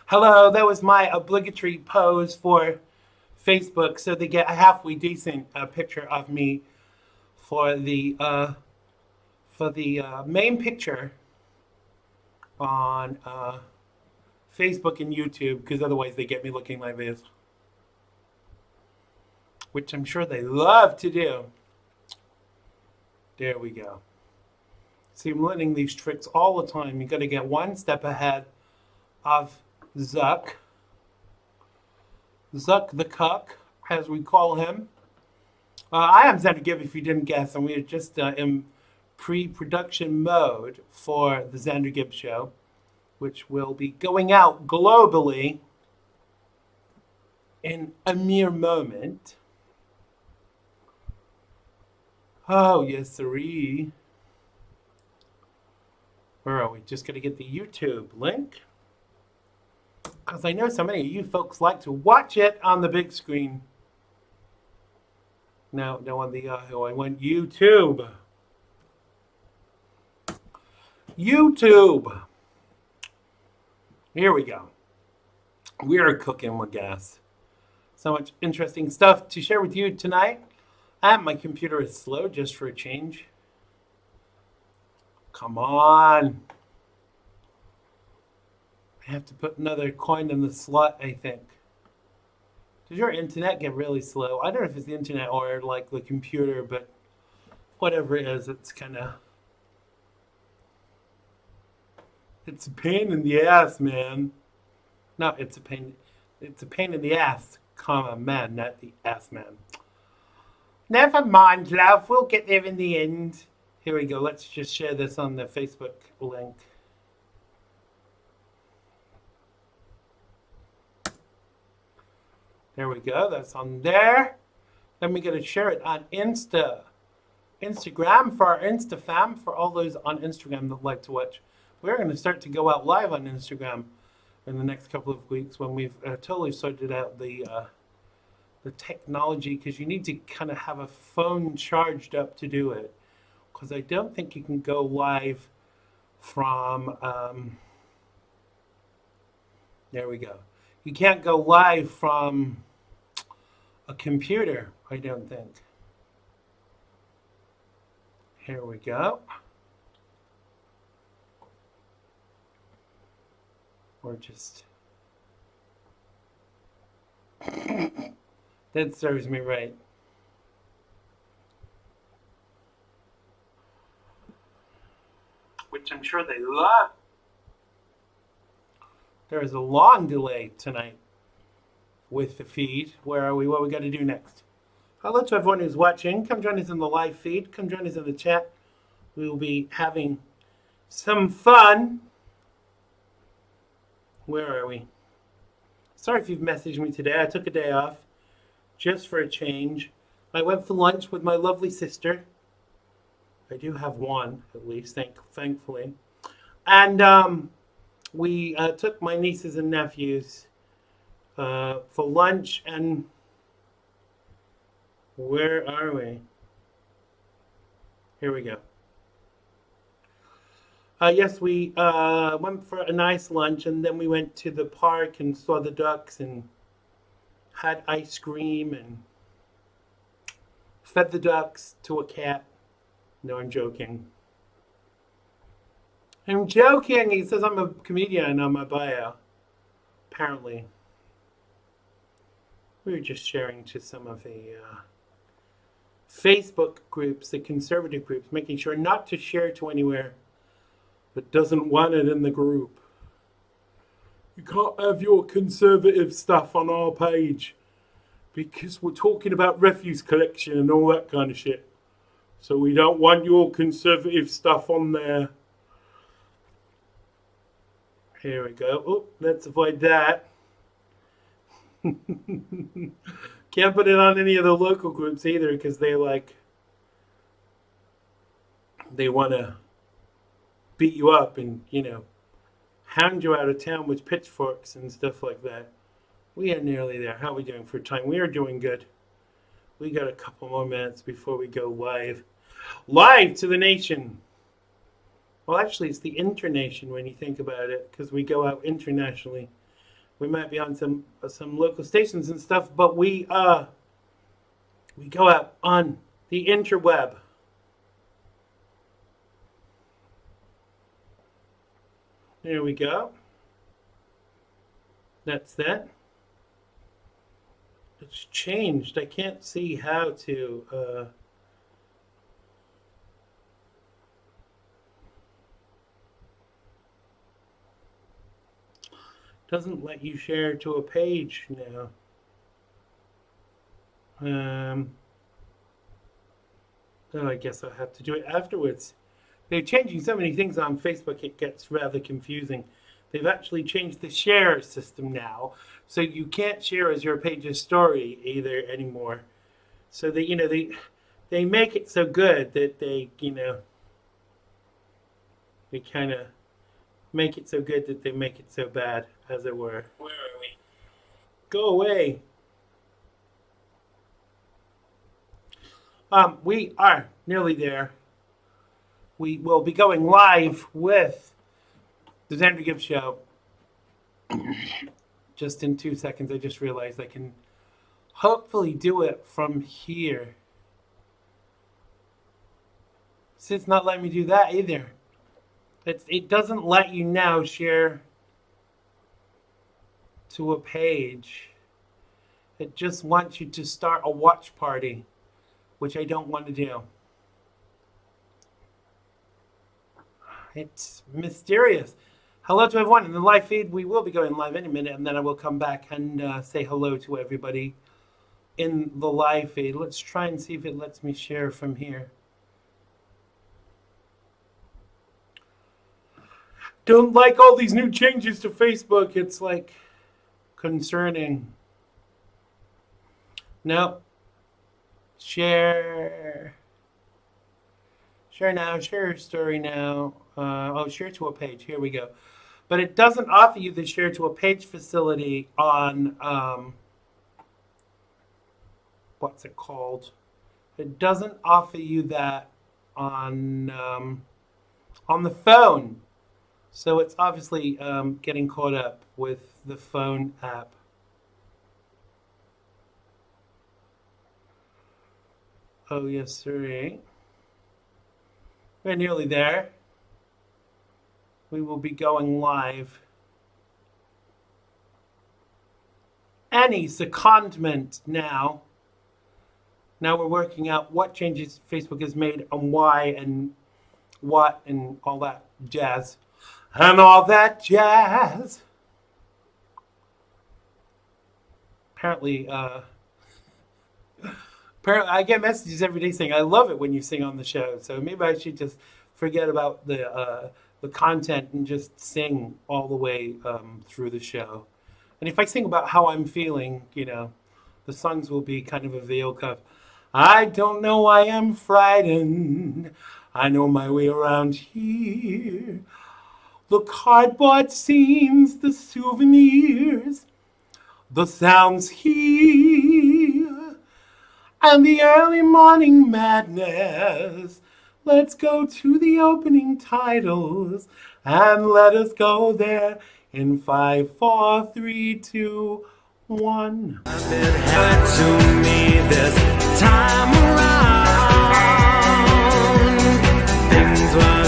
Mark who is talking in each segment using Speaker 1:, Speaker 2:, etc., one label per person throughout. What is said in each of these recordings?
Speaker 1: Hello, that was my obligatory pose for Facebook, so they get a halfway decent picture of me for the main picture on Facebook and YouTube, because otherwise they get me looking like this, which I'm sure they love to do. There we go. See, I'm learning these tricks all the time. You got to get one step ahead of Zuck the Cuck, as we call him. I am Xander Gibb, if you didn't guess, and we are just in pre-production mode for the Xander Gibb Show, which will be going out globally in a mere moment. Oh, yes, sirree. Where are we? Just going to get the YouTube link. Because I know so many of you folks like to watch it on the big screen. No on the Yahoo. I want YouTube. YouTube. Here we go. We are cooking with gas. So much interesting stuff to share with you tonight. And my computer is slow just for a change. Come on. I have to put another coin in the slot, I think. Does your internet get really slow? I don't know if it's the internet or like the computer, but whatever it is, it's a pain in the ass, man. No, it's a pain in the ass, comma, man, not the ass man. Never mind, love, we'll get there in the end. Here we go, let's just share this on the Facebook link. There we go, that's on there. Then we gotta share it on Instagram for our Insta fam, for all those on Instagram that like to watch. We're gonna start to go out live on Instagram in the next couple of weeks when we've totally sorted out the technology, because you need to kind of have a phone charged up to do it. Because I don't think you can go live from, there we go. You can't go live from a computer, I don't think. Here we go. Or just... that serves me right. Which I'm sure they love. There is a long delay tonight with the feed. Where are we? What we got to do next? Hello to everyone who's watching. Come join us in the live feed. Come join us in the chat. We will be having some fun. Where are we? Sorry if you've messaged me today. I took a day off just for a change. I went for lunch with my lovely sister. I do have one, at least, thankfully. And we took my nieces and nephews for lunch. And where are we? Here we go. Yes, we went for a nice lunch, and then we went to the park and saw the ducks and had ice cream and fed the ducks to a cat. No, I'm joking. I'm joking. He says I'm a comedian on my bio. Apparently. We were just sharing to some of the Facebook groups, the conservative groups, making sure not to share to anywhere that doesn't want it in the group. You can't have your conservative stuff on our page because we're talking about refuse collection and all that kind of shit. So we don't want your conservative stuff on there. Here we go. Oh, let's avoid that. Can't put it on any of the local groups either because they want to beat you up and, hound you out of town with pitchforks and stuff like that. We are nearly there. How are we doing for time? We are doing good. We got a couple more minutes before we go live. Live to the nation. Well, actually, it's the internation when you think about it, because we go out internationally. We might be on some local stations and stuff, but we go out on the interweb. There we go. That's that. It's changed. I can't see how to doesn't let you share to a page now. Oh, I guess I'll have to do it afterwards. They're changing so many things on Facebook, it gets rather confusing. They've actually changed the share system now, so you can't share as your page's story either anymore. So they make it so good that they kind of make it so good that they make it so bad, as it were. Where are we? Go away. We are nearly there. We will be going live with the Xander Gibb Show just in 2 seconds. I just realized I can hopefully do it from here. So it's not letting me do that either. It doesn't let you now share to a page. It just wants you to start a watch party, which I don't want to do. It's mysterious. Hello to everyone in the live feed. We will be going live in a minute, and then I will come back and say hello to everybody in the live feed. Let's try and see if it lets me share from here. Don't like all these new changes to Facebook. It's like concerning. No. Share. Share now. Share story now. Share to a page. Here we go. But it doesn't offer you the share to a page facility on what's it called? It doesn't offer you that on the phone. So it's obviously getting caught up with the phone app. Oh, yes, sir. We're nearly there. We will be going live. Any secondment now. Now we're working out what changes Facebook has made and why and what and all that jazz. And all that jazz. Apparently, I get messages every day saying, I love it when you sing on the show. So maybe I should just forget about the content and just sing all the way through the show. And if I sing about how I'm feeling, the songs will be kind of a veil cuff. I don't know why I'm frightened. I know my way around here. The cardboard scenes, the souvenirs, the sounds here, and the early morning madness. Let's go to the opening titles and let us go there in 5, 4, 3, 2, 1. To me this time around, things were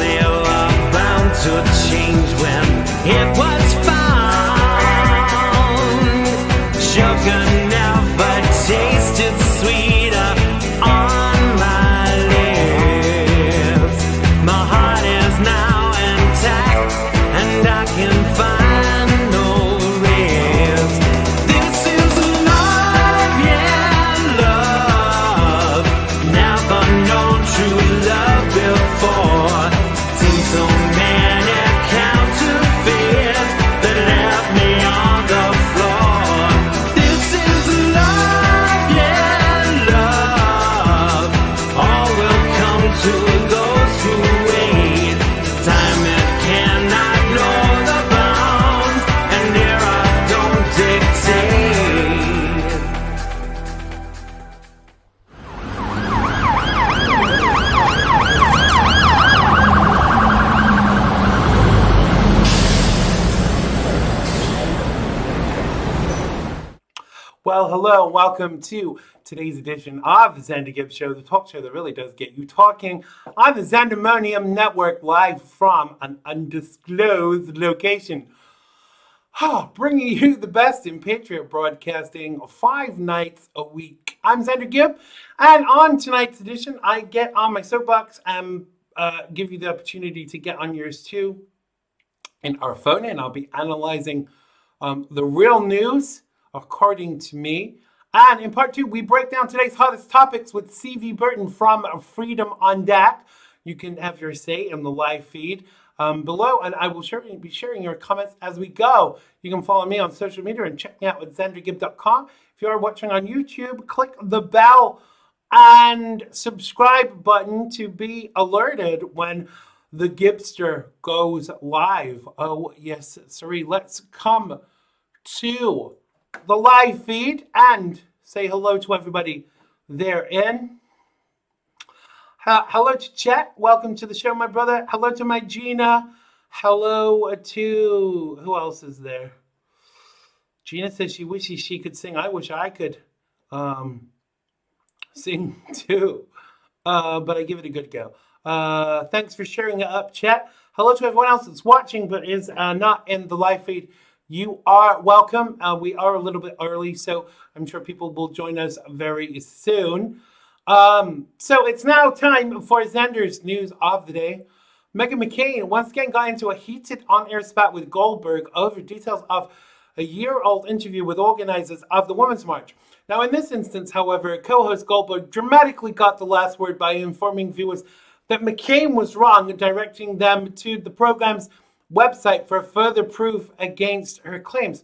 Speaker 1: bound to change when it was found. Sugar never tasted sweeter on my lips. My heart is now intact and I can find no ribs. This is love, yeah, love. Never known true love before. Seen so many counterfeits that left me on the floor. This is Well, hello, and welcome to today's edition of the Xander Gibb Show, the talk show that really does get you talking on the Xandermonium Network, live from an undisclosed location. Bringing you the best in Patriot broadcasting 5 nights a week. I'm Xander Gibb, and on tonight's edition, I get on my soapbox and give you the opportunity to get on yours too in our phone, and I'll be analyzing the real news according to me. And in part 2, we break down today's hottest topics with CV Burton from Freedom on Deck. You can have your say in the live feed below, and I will be sharing your comments as we go. You can follow me on social media and check me out at xandergibb.com. If you are watching on YouTube, click the bell and subscribe button to be alerted when the Gibster goes live. Oh, yes, sorry. Let's come to the live feed and say hello to everybody therein. Hello to Chet. Welcome to the show, my brother. Hello to my Gina. Hello to... Who else is there? Gina says she wishes she could sing. I wish I could sing too. But I give it a good go. Thanks for sharing it up, Chet. Hello to everyone else that's watching but is not in the live feed. You are welcome. We are a little bit early, so I'm sure people will join us very soon. So it's now time for Xander's news of the day. Meghan McCain once again got into a heated on-air spat with Goldberg over details of a year-old interview with organizers of the Women's March. Now, in this instance, however, co-host Goldberg dramatically got the last word by informing viewers that McCain was wrong, directing them to the program's website for further proof against her claims.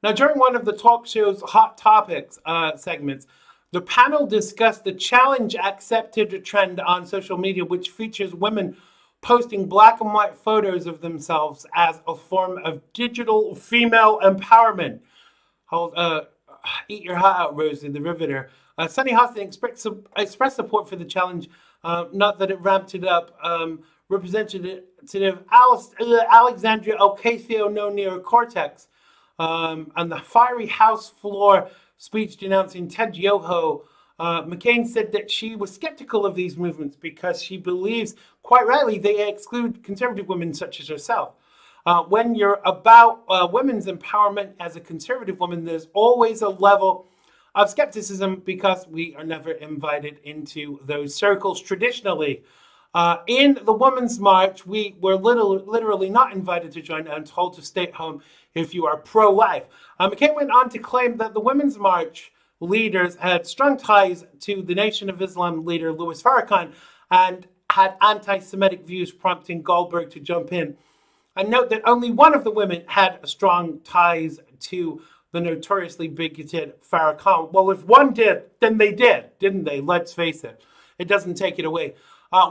Speaker 1: Now, during one of the talk show's Hot Topics segments, the panel discussed the challenge accepted trend on social media, which features women posting black and white photos of themselves as a form of digital female empowerment. Eat your heart out, Rosie the Riveter. Sunny Hostin expressed support for the challenge, not that it ramped it up. Representative Alexandria Ocasio-Cortez and the fiery House floor speech denouncing Ted Yoho, McCain said that she was skeptical of these movements because she believes, quite rightly, they exclude conservative women such as herself. When you're about women's empowerment as a conservative woman, there's always a level of skepticism because we are never invited into those circles traditionally. In the Women's March, we were literally not invited to join and told to stay at home if you are pro-life. McCain went on to claim that the Women's March leaders had strong ties to the Nation of Islam leader Louis Farrakhan and had anti-Semitic views, prompting Goldberg to jump in. And note that only one of the women had strong ties to the notoriously bigoted Farrakhan. Well, if one did, then they did, didn't they? Let's face it. It doesn't take it away.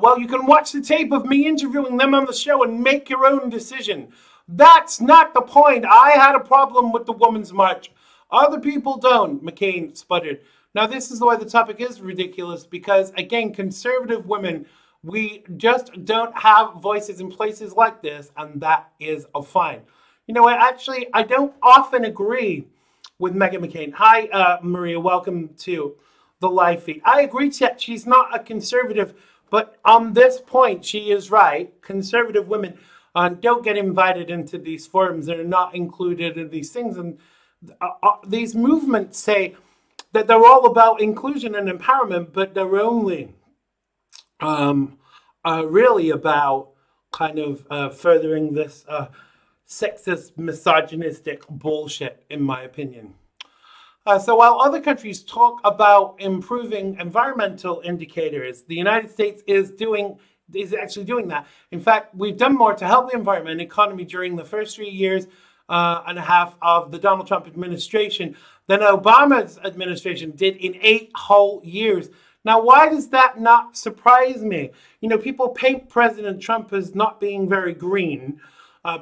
Speaker 1: Well, you can watch the tape of me interviewing them on the show and make your own decision. That's not the point. I had a problem with the Women's March. Other people don't, McCain sputtered. Now, this is why the topic is ridiculous, because, again, conservative women, we just don't have voices in places like this, and that is a fine. You know what? Actually, I don't often agree with Meghan McCain. Hi, Maria. Welcome to the live feed. I agree, Chet. She's not a conservative. But on this point, she is right. Conservative women don't get invited into these forums. They're not included in these things. And these movements say that they're all about inclusion and empowerment, but they're only really about kind of furthering this sexist, misogynistic bullshit, in my opinion. So while other countries talk about improving environmental indicators, the United States is actually doing that. In fact, we've done more to help the environment and economy during the first 3 years and a half of the Donald Trump administration than Obama's administration did in 8 whole years. Now, why does that not surprise me? You know, people paint President Trump as not being very green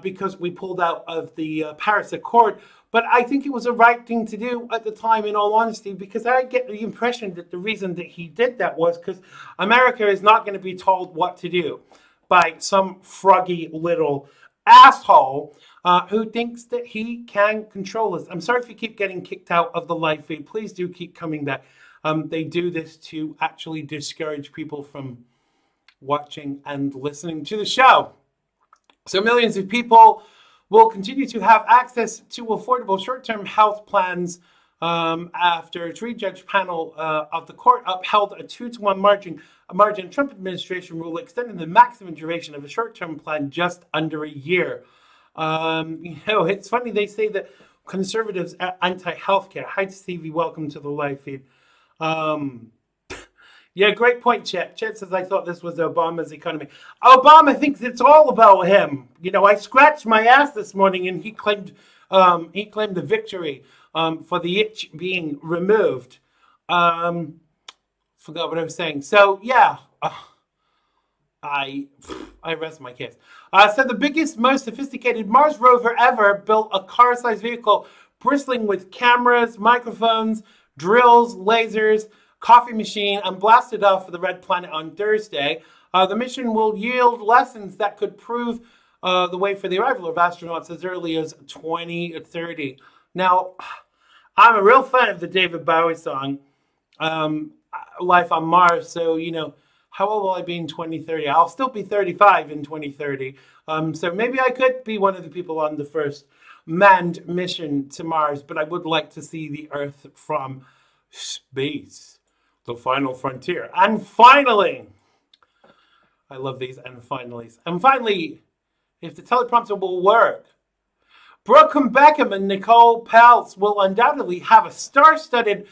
Speaker 1: because we pulled out of the Paris Accord. But I think it was the right thing to do at the time, in all honesty, because I get the impression that the reason that he did that was because America is not going to be told what to do by some froggy little asshole who thinks that he can control us. I'm sorry if you keep getting kicked out of the live feed. Please do keep coming back. They do this to actually discourage people from watching and listening to the show. So millions of people will continue to have access to affordable short-term health plans after a three-judge panel of the court upheld a 2-to-1 margin Trump administration rule extending the maximum duration of a short-term plan just under a year. It's funny they say that conservatives are anti-healthcare. Hi, Stevie. Welcome to the live feed. Yeah, great point, Chet. Chet says, I thought this was Obama's economy. Obama thinks it's all about him. I scratched my ass this morning and he claimed the victory for the itch being removed. Forgot what I was saying. So, yeah, I rest my case. So the biggest, most sophisticated Mars rover ever built a car-sized vehicle bristling with cameras, microphones, drills, lasers, coffee machine, and blasted off for the red planet on Thursday. The mission will yield lessons that could prove the way for the arrival of astronauts as early as 2030. Now, I'm a real fan of the David Bowie song, Life on Mars. So, how old will I be in 2030? I'll still be 35 in 2030. So maybe I could be one of the people on the first manned mission to Mars, but I would like to see the Earth from space, the final frontier. And finally, I love these and finallys. And finally, if the teleprompter will work, Brooke Beckham and Nicole Peltz will undoubtedly have a star-studded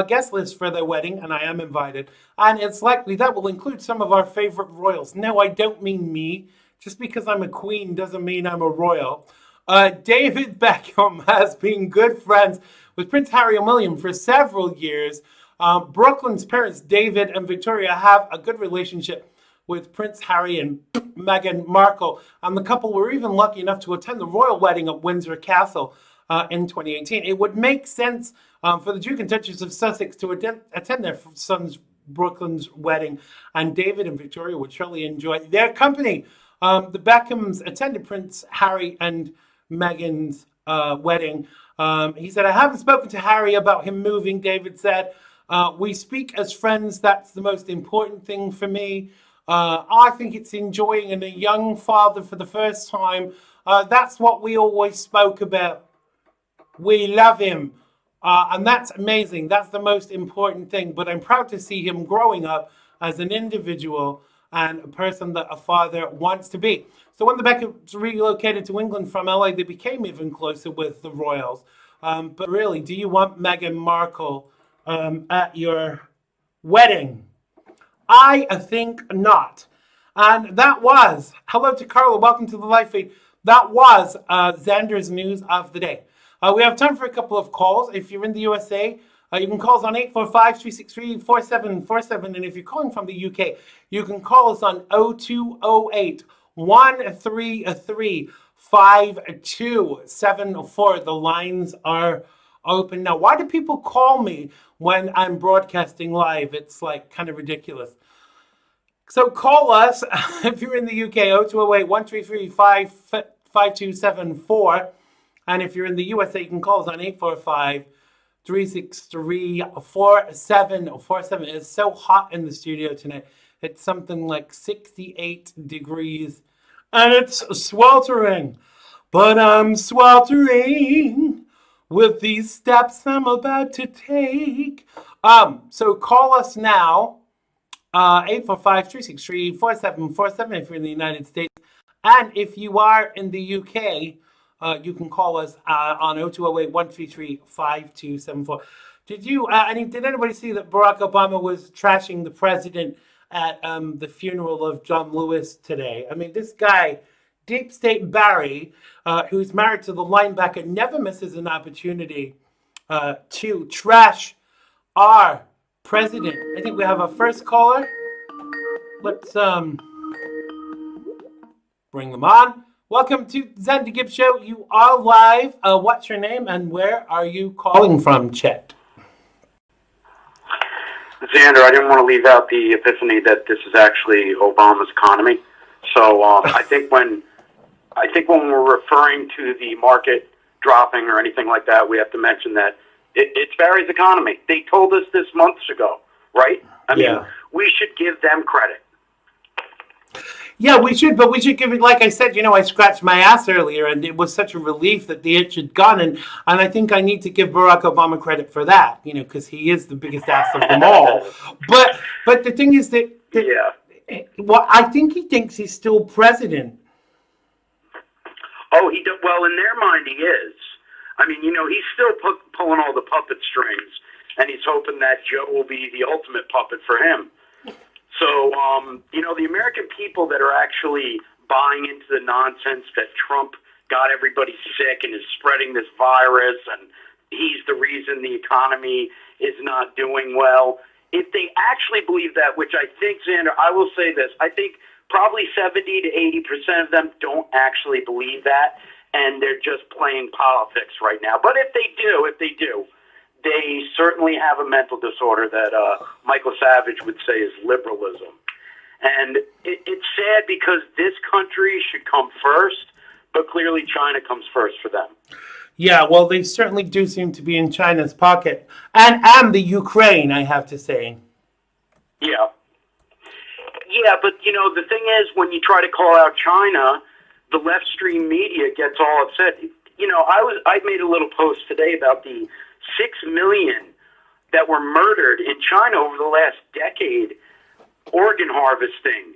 Speaker 1: guest list for their wedding, and I am invited. And it's likely that will include some of our favorite royals. No, I don't mean me. Just because I'm a queen doesn't mean I'm a royal. David Beckham has been good friends with Prince Harry and William for several years. Brooklyn's parents, David and Victoria, have a good relationship with Prince Harry and Meghan Markle. And the couple were even lucky enough to attend the royal wedding at Windsor Castle in 2018. It would make sense for the Duke and Duchess of Sussex to attend their son's Brooklyn's wedding, and David and Victoria would surely enjoy their company. The Beckhams attended Prince Harry and Meghan's wedding. He said, I haven't spoken to Harry about him moving, David said. We speak as friends. That's the most important thing for me. I think it's enjoying a young father for the first time. That's what we always spoke about. We love him. And that's amazing. That's the most important thing. But I'm proud to see him growing up as an individual and a person that a father wants to be. So when the Beckhams relocated to England from LA, they became even closer with the royals. But really, do you want Meghan Markle at your wedding? I think not. And that was, hello to Carla, welcome to the live feed. That was Xander's news of the day. We have time for a couple of calls. If you're in the USA, you can call us on 845-363-4747. And if you're calling from the UK, you can call us on 0208-133-5274. The lines are open now. Why do people call me when I'm broadcasting live? It's like kind of ridiculous. So call us if you're in the UK, 0208-133-5274. And if you're in the USA, you can call us on 845-363-4747. It's so hot in the studio tonight. It's something like 68 degrees. And it's sweltering. But I'm sweltering with these steps I'm about to take. So call us now. 845-363-4747 if you're in the United States. And if you are in the UK, you can call us on 0208-133-5274. Did anybody see that Barack Obama was trashing the president at the funeral of John Lewis today? I mean, this guy, Deep State Barry, who's married to the linebacker, never misses an opportunity to trash our president. I think we have a first caller. Let's bring them on. Welcome to Xander Gibb Show. You are live. What's your name and where are you calling from, Chet?
Speaker 2: Xander, I didn't want to leave out the epiphany that this is actually Obama's economy. So I think when I think when we're referring to the market dropping or anything like that, we have to mention that it's Barry's economy. They told us this months ago, right? I mean, we should give them credit.
Speaker 1: Yeah, we should, but we should give it, like I said, I scratched my ass earlier, and it was such a relief that the itch had gone, and I think I need to give Barack Obama credit for that, because he is the biggest ass of them all. But the thing is that well, I think he thinks he's still president.
Speaker 2: Oh, well, in their mind, he is. I mean, he's still pulling all the puppet strings, and he's hoping that Joe will be the ultimate puppet for him. So, the American people that are actually buying into the nonsense that Trump got everybody sick and is spreading this virus and he's the reason the economy is not doing well, if they actually believe that, which I think, Xander, I will say this, I think probably 70 to 80% of them don't actually believe that, and they're just playing politics right now. But if they do, they certainly have a mental disorder that Michael Savage would say is liberalism. And it's sad because this country should come first, but clearly China comes first for them.
Speaker 1: Yeah, well, they certainly do seem to be in China's pocket. And the Ukraine, I have to say.
Speaker 2: Yeah. Yeah, but, the thing is, when you try to call out China, the left-stream media gets all upset. I made a little post today about the 6 million that were murdered in China over the last decade, organ harvesting,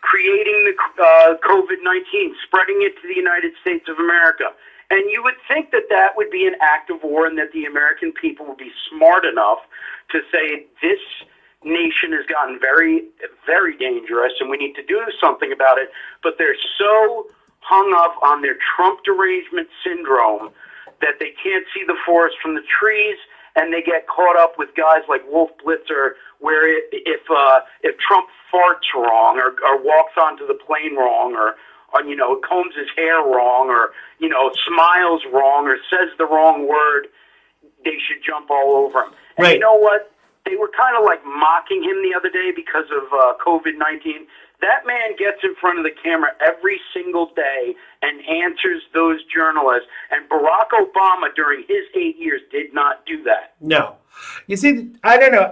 Speaker 2: creating the COVID-19, spreading it to the United States of America. And you would think that that would be an act of war and that the American people would be smart enough to say this nation has gotten very, very dangerous and we need to do something about it. But they're so hung up on their Trump derangement syndrome that they can't see the forest from the trees, and they get caught up with guys like Wolf Blitzer, where if Trump farts wrong or walks onto the plane wrong or combs his hair wrong or smiles wrong or says the wrong word, they should jump all over him. And you know what? They were kind of like mocking him the other day because of COVID-19. That man gets in front of the camera every single day and answers those journalists. And Barack Obama, during his 8 years, did not do that.
Speaker 1: No. You see, I don't know.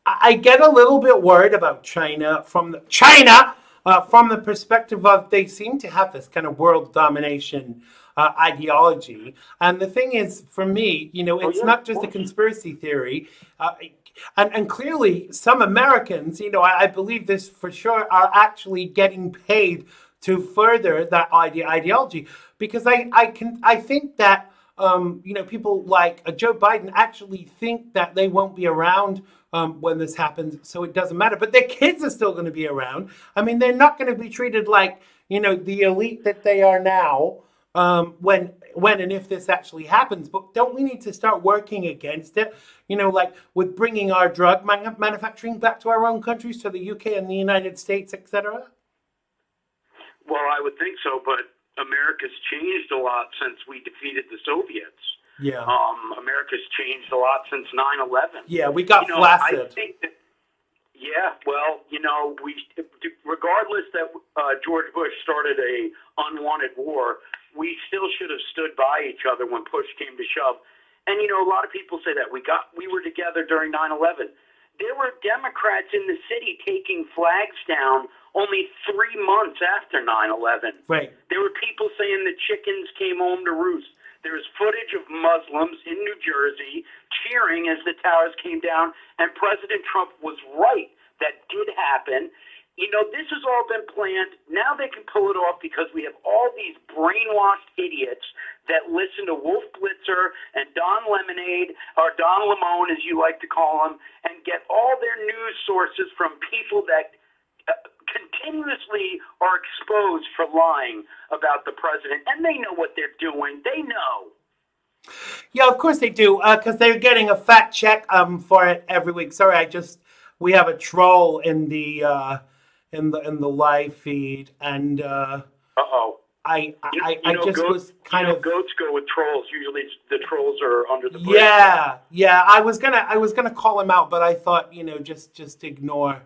Speaker 1: I get a little bit worried about China from the perspective of they seem to have this kind of world domination ideology. And the thing is, for me, it's not just a conspiracy theory. And clearly, some Americans, I believe this for sure, are actually getting paid to further that ideology. Because I think that people like Joe Biden actually think that they won't be around when this happens, so it doesn't matter. But their kids are still going to be around. I mean, they're not going to be treated like the elite that they are now. When and if this actually happens, but don't we need to start working against it? Like with bringing our drug manufacturing back to our own countries, to the UK and the United States, etc.
Speaker 2: Well, I would think so, but America's changed a lot since we defeated the Soviets.
Speaker 1: Yeah.
Speaker 2: America's changed a lot since 9/11.
Speaker 1: Yeah, we got flaccid.
Speaker 2: I think that, regardless that George Bush started a unwanted war, we still should have stood by each other when push came to shove. And, a lot of people say that we were together during 9/11. There were Democrats in the city taking flags down only 3 months after 9/11.
Speaker 1: Right.
Speaker 2: There were people saying the chickens came home to roost. There was footage of Muslims in New Jersey cheering as the towers came down, and President Trump was right. That did happen. This has all been planned. Now they can pull it off because we have all these brainwashed idiots that listen to Wolf Blitzer and Don Lemonade, or Don Lemon, as you like to call him, and get all their news sources from people that continuously are exposed for lying about the president. And they know what they're doing. They know.
Speaker 1: Yeah, of course they do, because they're getting a fat check for it every week. Sorry, we have a troll in the live feed, and I just was kind of
Speaker 2: goats go with trolls. Usually the trolls are under the bridge.
Speaker 1: Yeah. I was gonna call him out, but I thought just ignore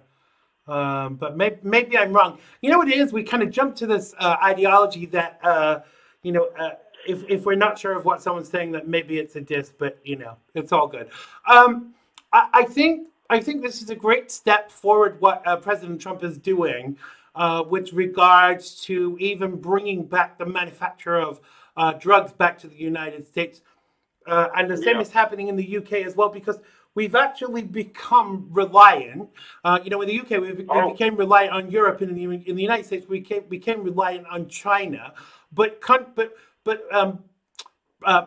Speaker 1: But maybe I'm wrong. You know what it is? We kind of jump to this ideology that if we're not sure of what someone's saying, that maybe it's a diss. But it's all good. I think this is a great step forward. What President Trump is doing with regards to even bringing back the manufacture of drugs back to the United States. And the same
Speaker 2: Yeah.
Speaker 1: is happening in the UK as well, because we've actually become reliant. In the UK, we became reliant on Europe, and in the United States, we became reliant on China. But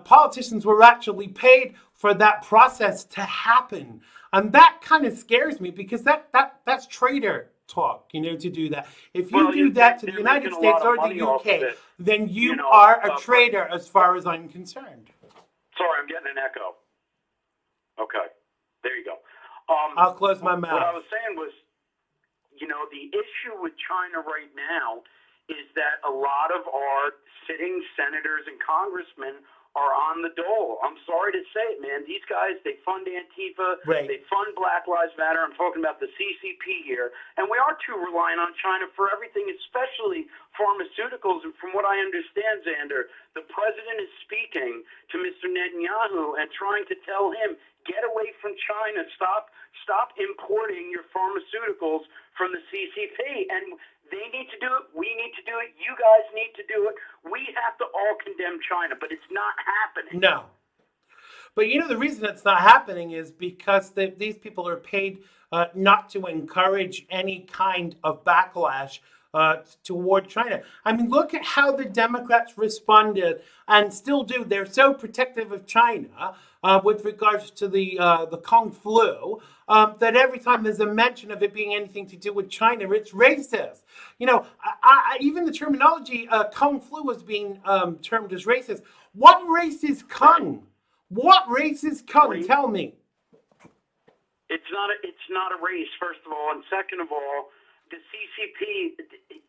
Speaker 1: politicians were actually paid for that process to happen, and that kind of scares me, because that's traitor talk, to do that. If you do that to the United States or the UK, then you are a traitor as far as I'm concerned.
Speaker 2: Sorry, I'm getting an echo. Okay, there you go.
Speaker 1: I'll close my mouth.
Speaker 2: What I was saying was, the issue with China right now is that a lot of our sitting senators and congressmen are on the dole. I'm sorry to say it, man. These guys, they fund Antifa,
Speaker 1: Right.
Speaker 2: They fund Black Lives Matter. I'm talking about the CCP here. And we are too reliant on China for everything, especially pharmaceuticals. And from what I understand, Xander, the president is speaking to Mr. Netanyahu and trying to tell him, get away from China. Stop importing your pharmaceuticals from the CCP. And they need to do it. We need to do it. You guys need to do it. We have to all condemn China, but it's not happening.
Speaker 1: No. But the reason it's not happening is because these people are paid not to encourage any kind of backlash toward China. I mean, look at how the Democrats responded and still do. They're so protective of China with regards to the Kung flu that every time there's a mention of it being anything to do with China, it's racist. Even the terminology Kung flu was being termed as racist. What race is Kung? What race is Kung? Tell me.
Speaker 2: It's not a race, first of all, and second of all, the CCP,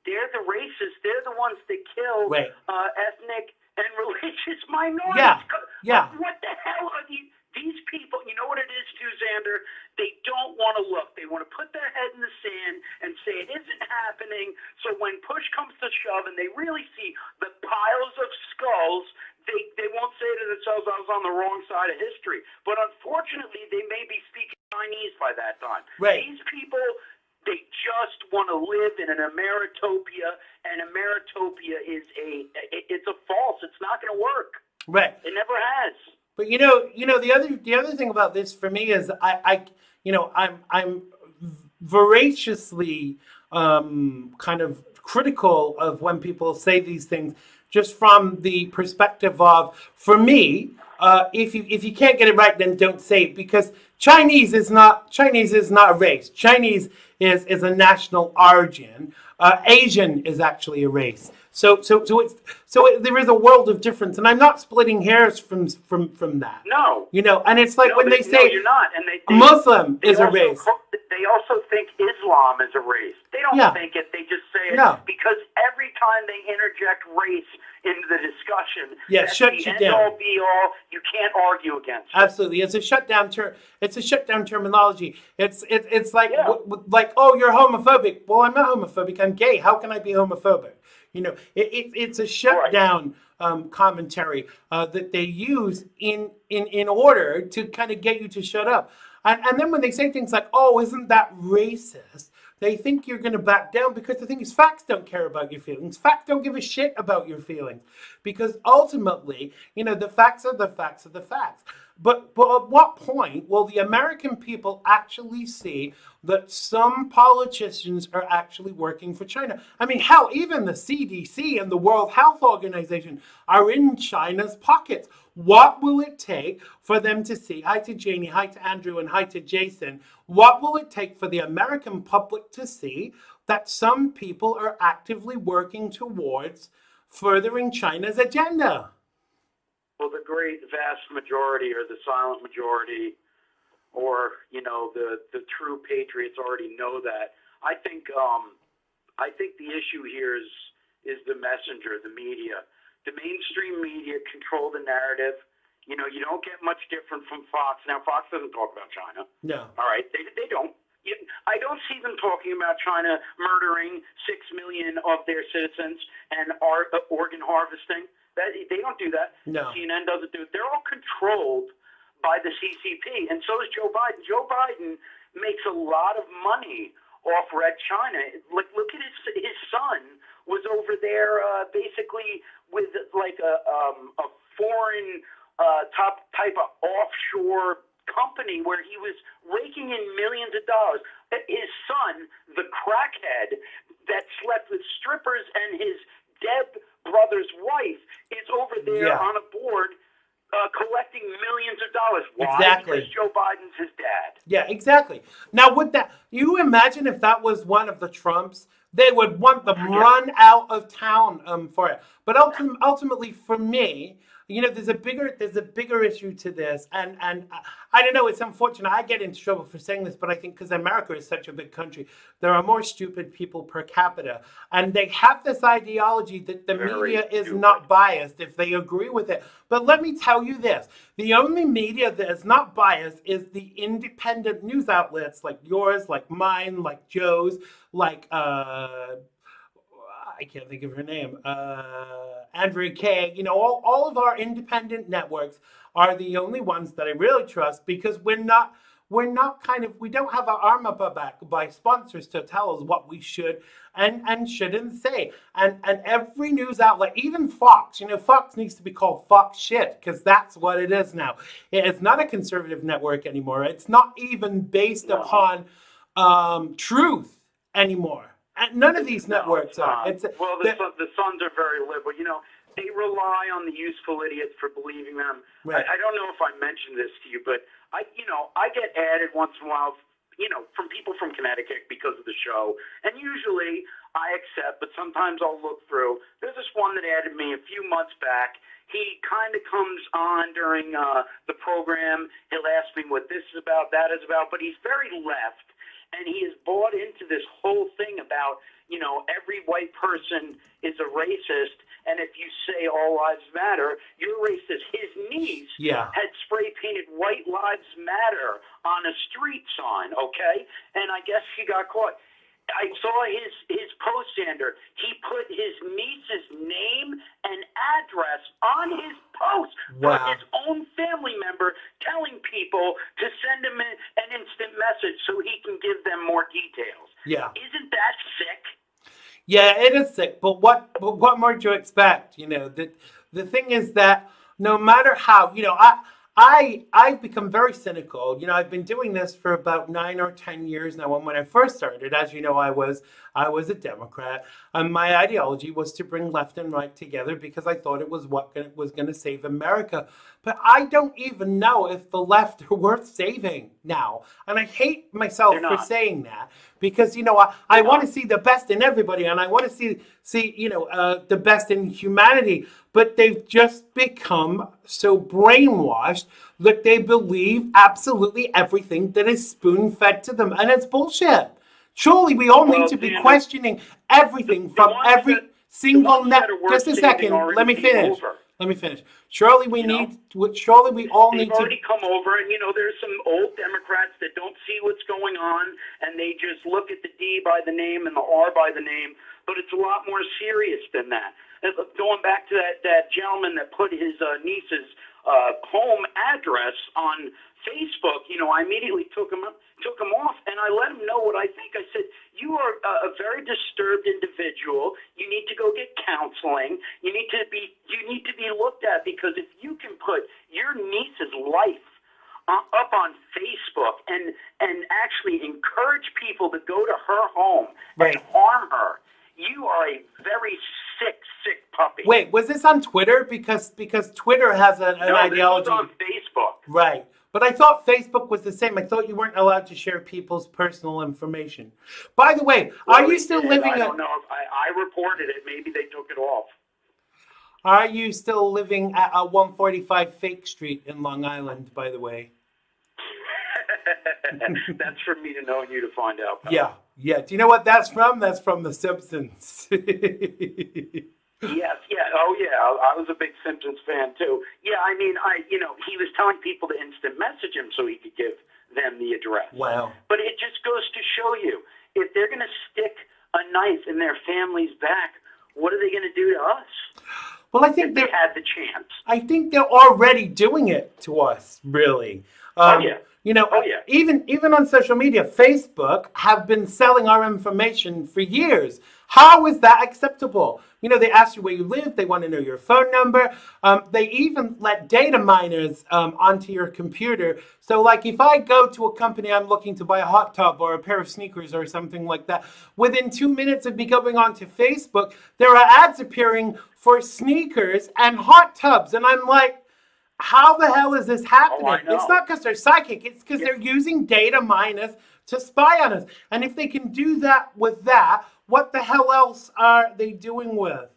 Speaker 2: they're the racists. They're the ones that kill ethnic and religious minorities.
Speaker 1: Yeah.
Speaker 2: What the hell are these people? You know what it is too, Xander? They don't want to look. They want to put their head in the sand and say it isn't happening. So when push comes to shove and they really see the piles of skulls, they won't say to themselves, I was on the wrong side of history. But unfortunately, they may be speaking Chinese by that time.
Speaker 1: Right.
Speaker 2: These people, they just want to live in an Ameritopia, and Ameritopia it's a false. It's not going to work.
Speaker 1: Right.
Speaker 2: It never has.
Speaker 1: But the other thing about this for me is I'm voraciously kind of critical of when people say these things, just from the perspective of, for me, if you can't get it right, then don't say it, because Chinese is not a race. Chinese is a national origin. Asian is actually a race. So there is a world of difference, and I'm not splitting hairs from that.
Speaker 2: No.
Speaker 1: And it's like when they say
Speaker 2: you're not, and
Speaker 1: Muslim is a race.
Speaker 2: They also think Islam is a race. They don't think it. They just say it because every time they interject race into the discussion, that's
Speaker 1: shuts
Speaker 2: the
Speaker 1: you
Speaker 2: end
Speaker 1: down.
Speaker 2: all be all. You can't argue against it.
Speaker 1: Absolutely, it's a shutdown term. It's a shutdown terminology. It's like like, oh, you're homophobic. Well, I'm not homophobic. I'm gay. How can I be homophobic? It's a shutdown commentary that they use in order to kind of get you to shut up. And then when they say things like, oh, isn't that racist? They think you're going to back down, because the thing is, facts don't care about your feelings. Facts don't give a shit about your feelings, because ultimately, the facts are the facts are the facts. But at what point will the American people actually see that some politicians are actually working for China? I mean, hell, even the CDC and the World Health Organization are in China's pockets. What will it take for them to see? Hi to Janie, hi to Andrew, and hi to Jason. What will it take for the American public to see that some people are actively working towards furthering China's agenda?
Speaker 2: Well, the great vast majority, or the silent majority, or the true patriots already know that. I think the issue here is the messenger, the media. The mainstream media control the narrative. You don't get much different from Fox. Now, Fox doesn't talk about China.
Speaker 1: No.
Speaker 2: All right, they don't. I don't see them talking about China murdering 6 million of their citizens and organ harvesting. They don't do that.
Speaker 1: No.
Speaker 2: CNN doesn't do it. They're all controlled by the CCP, and so is Joe Biden. Joe Biden makes a lot of money off Red China. Look at his son was over there basically with like a foreign top type of offshore company where he was raking in millions of dollars. His son, the crackhead that slept with strippers and his dead brother's wife, is over there on a board collecting millions of dollars. Why?
Speaker 1: Exactly.
Speaker 2: Because Joe Biden's his dad.
Speaker 1: Yeah, exactly. Now, would that, you imagine if that was one of the Trumps, they would want them run out of town for it. But ultimately, for me, you know, there's a bigger issue to this, and I don't know. It's unfortunate. I get into trouble for saying this, but I think because America is such a big country, there are more stupid people per capita, and they have this ideology that the media is not biased if they agree with it. But let me tell you this: the only media that is not biased is the independent news outlets like yours, like mine, like Joe's, like I can't think of her name. Andrea Kay. You know, all of our independent networks are the only ones that I really trust because we don't have our arm up our back by sponsors to tell us what we should and shouldn't say. And every news outlet, even Fox, you know, Fox needs to be called Fox shit because that's what it is now. It's not a conservative network anymore. It's not even based upon truth anymore. And none of these networks are.
Speaker 2: Well, the Sons are very liberal. You know, they rely on the useful idiots for believing them.
Speaker 1: Right.
Speaker 2: I don't know if I mentioned this to you, but I get added once in a while, you know, from people from Connecticut because of the show. And usually I accept, but sometimes I'll look through. There's this one that added me a few months back. He kind of comes on during the program. He'll ask me what this is about, that is about, but he's very left. And he has bought into this whole thing about, you know, every white person is a racist, and if you say all lives matter, you're racist. His niece had spray painted "White Lives Matter" on a street sign, okay? And I guess she got caught. I saw his post, Xander. He put his niece's name and address on his post for his own family member, telling people to send him an instant message so he can give them more details.
Speaker 1: Yeah.
Speaker 2: Isn't that sick?
Speaker 1: Yeah, it is sick. But what more do you expect? You know, the thing is that no matter how, you know, I've become very cynical. You know, I've been doing this for about 9 or 10 years now. And when I first started, as you know, I was a Democrat. And my ideology was to bring left and right together because I thought it was what was going to save America. But I don't even know if the left are worth saving now. And I hate myself for saying that because, you know, I want to see the best in everybody and I want to see you know, the best in humanity. But they've just become so brainwashed that they believe absolutely everything that is spoon-fed to them. And it's bullshit. Surely we all need to be questioning everything from every single net. Just a second. Let me finish. Surely we all need to.
Speaker 2: They've already come over, and you know, there's some old Democrats that don't see what's going on, and they just look at the D by the name and the R by the name. But it's a lot more serious than that. And going back to that gentleman that put his niece's home address on Facebook, you know, I immediately took him off, and I let him know what I think. I said, you are a very disturbed individual. You need to go get counseling. You need to be looked at because if you can put your niece's life up on Facebook and actually encourage people to go to her home and harm her, you are a very sick puppy.
Speaker 1: Wait, was this on Twitter? Because Twitter has an ideology.
Speaker 2: No, this was on Facebook.
Speaker 1: Right. But I thought Facebook was the same. I thought you weren't allowed to share people's personal information. By the way, are you still living?
Speaker 2: I don't know. I reported it. Maybe they took it off.
Speaker 1: Are you still living at 145 Fake Street in Long Island, by the way?
Speaker 2: That's for me to know and you to find out.
Speaker 1: Pal. Yeah. Do you know what that's from? That's from The Simpsons.
Speaker 2: Yes, yeah. Oh, yeah. I was a big Simpsons fan, too. Yeah, I mean, he was telling people to instant message him so he could give them the address.
Speaker 1: Wow.
Speaker 2: But it just goes to show you. If they're going to stick a knife in their family's back, what are they going to do to us?
Speaker 1: Well, I think
Speaker 2: if they had the chance.
Speaker 1: I think they're already doing it to us, really.
Speaker 2: Oh, yeah.
Speaker 1: You know,
Speaker 2: Oh, yeah.
Speaker 1: even on social media, Facebook have been selling our information for years. How is that acceptable? You know, they ask you where you live. They want to know your phone number. They even let data miners onto your computer. So, like, if I go to a company, I'm looking to buy a hot tub or a pair of sneakers or something like that, within 2 minutes of me going onto Facebook, there are ads appearing for sneakers and hot tubs. And I'm like, how the hell is this happening?
Speaker 2: Oh, I know.
Speaker 1: It's not because they're psychic. It's because they're using data miners to spy on us. And if they can do that with that, what the hell else are they doing with?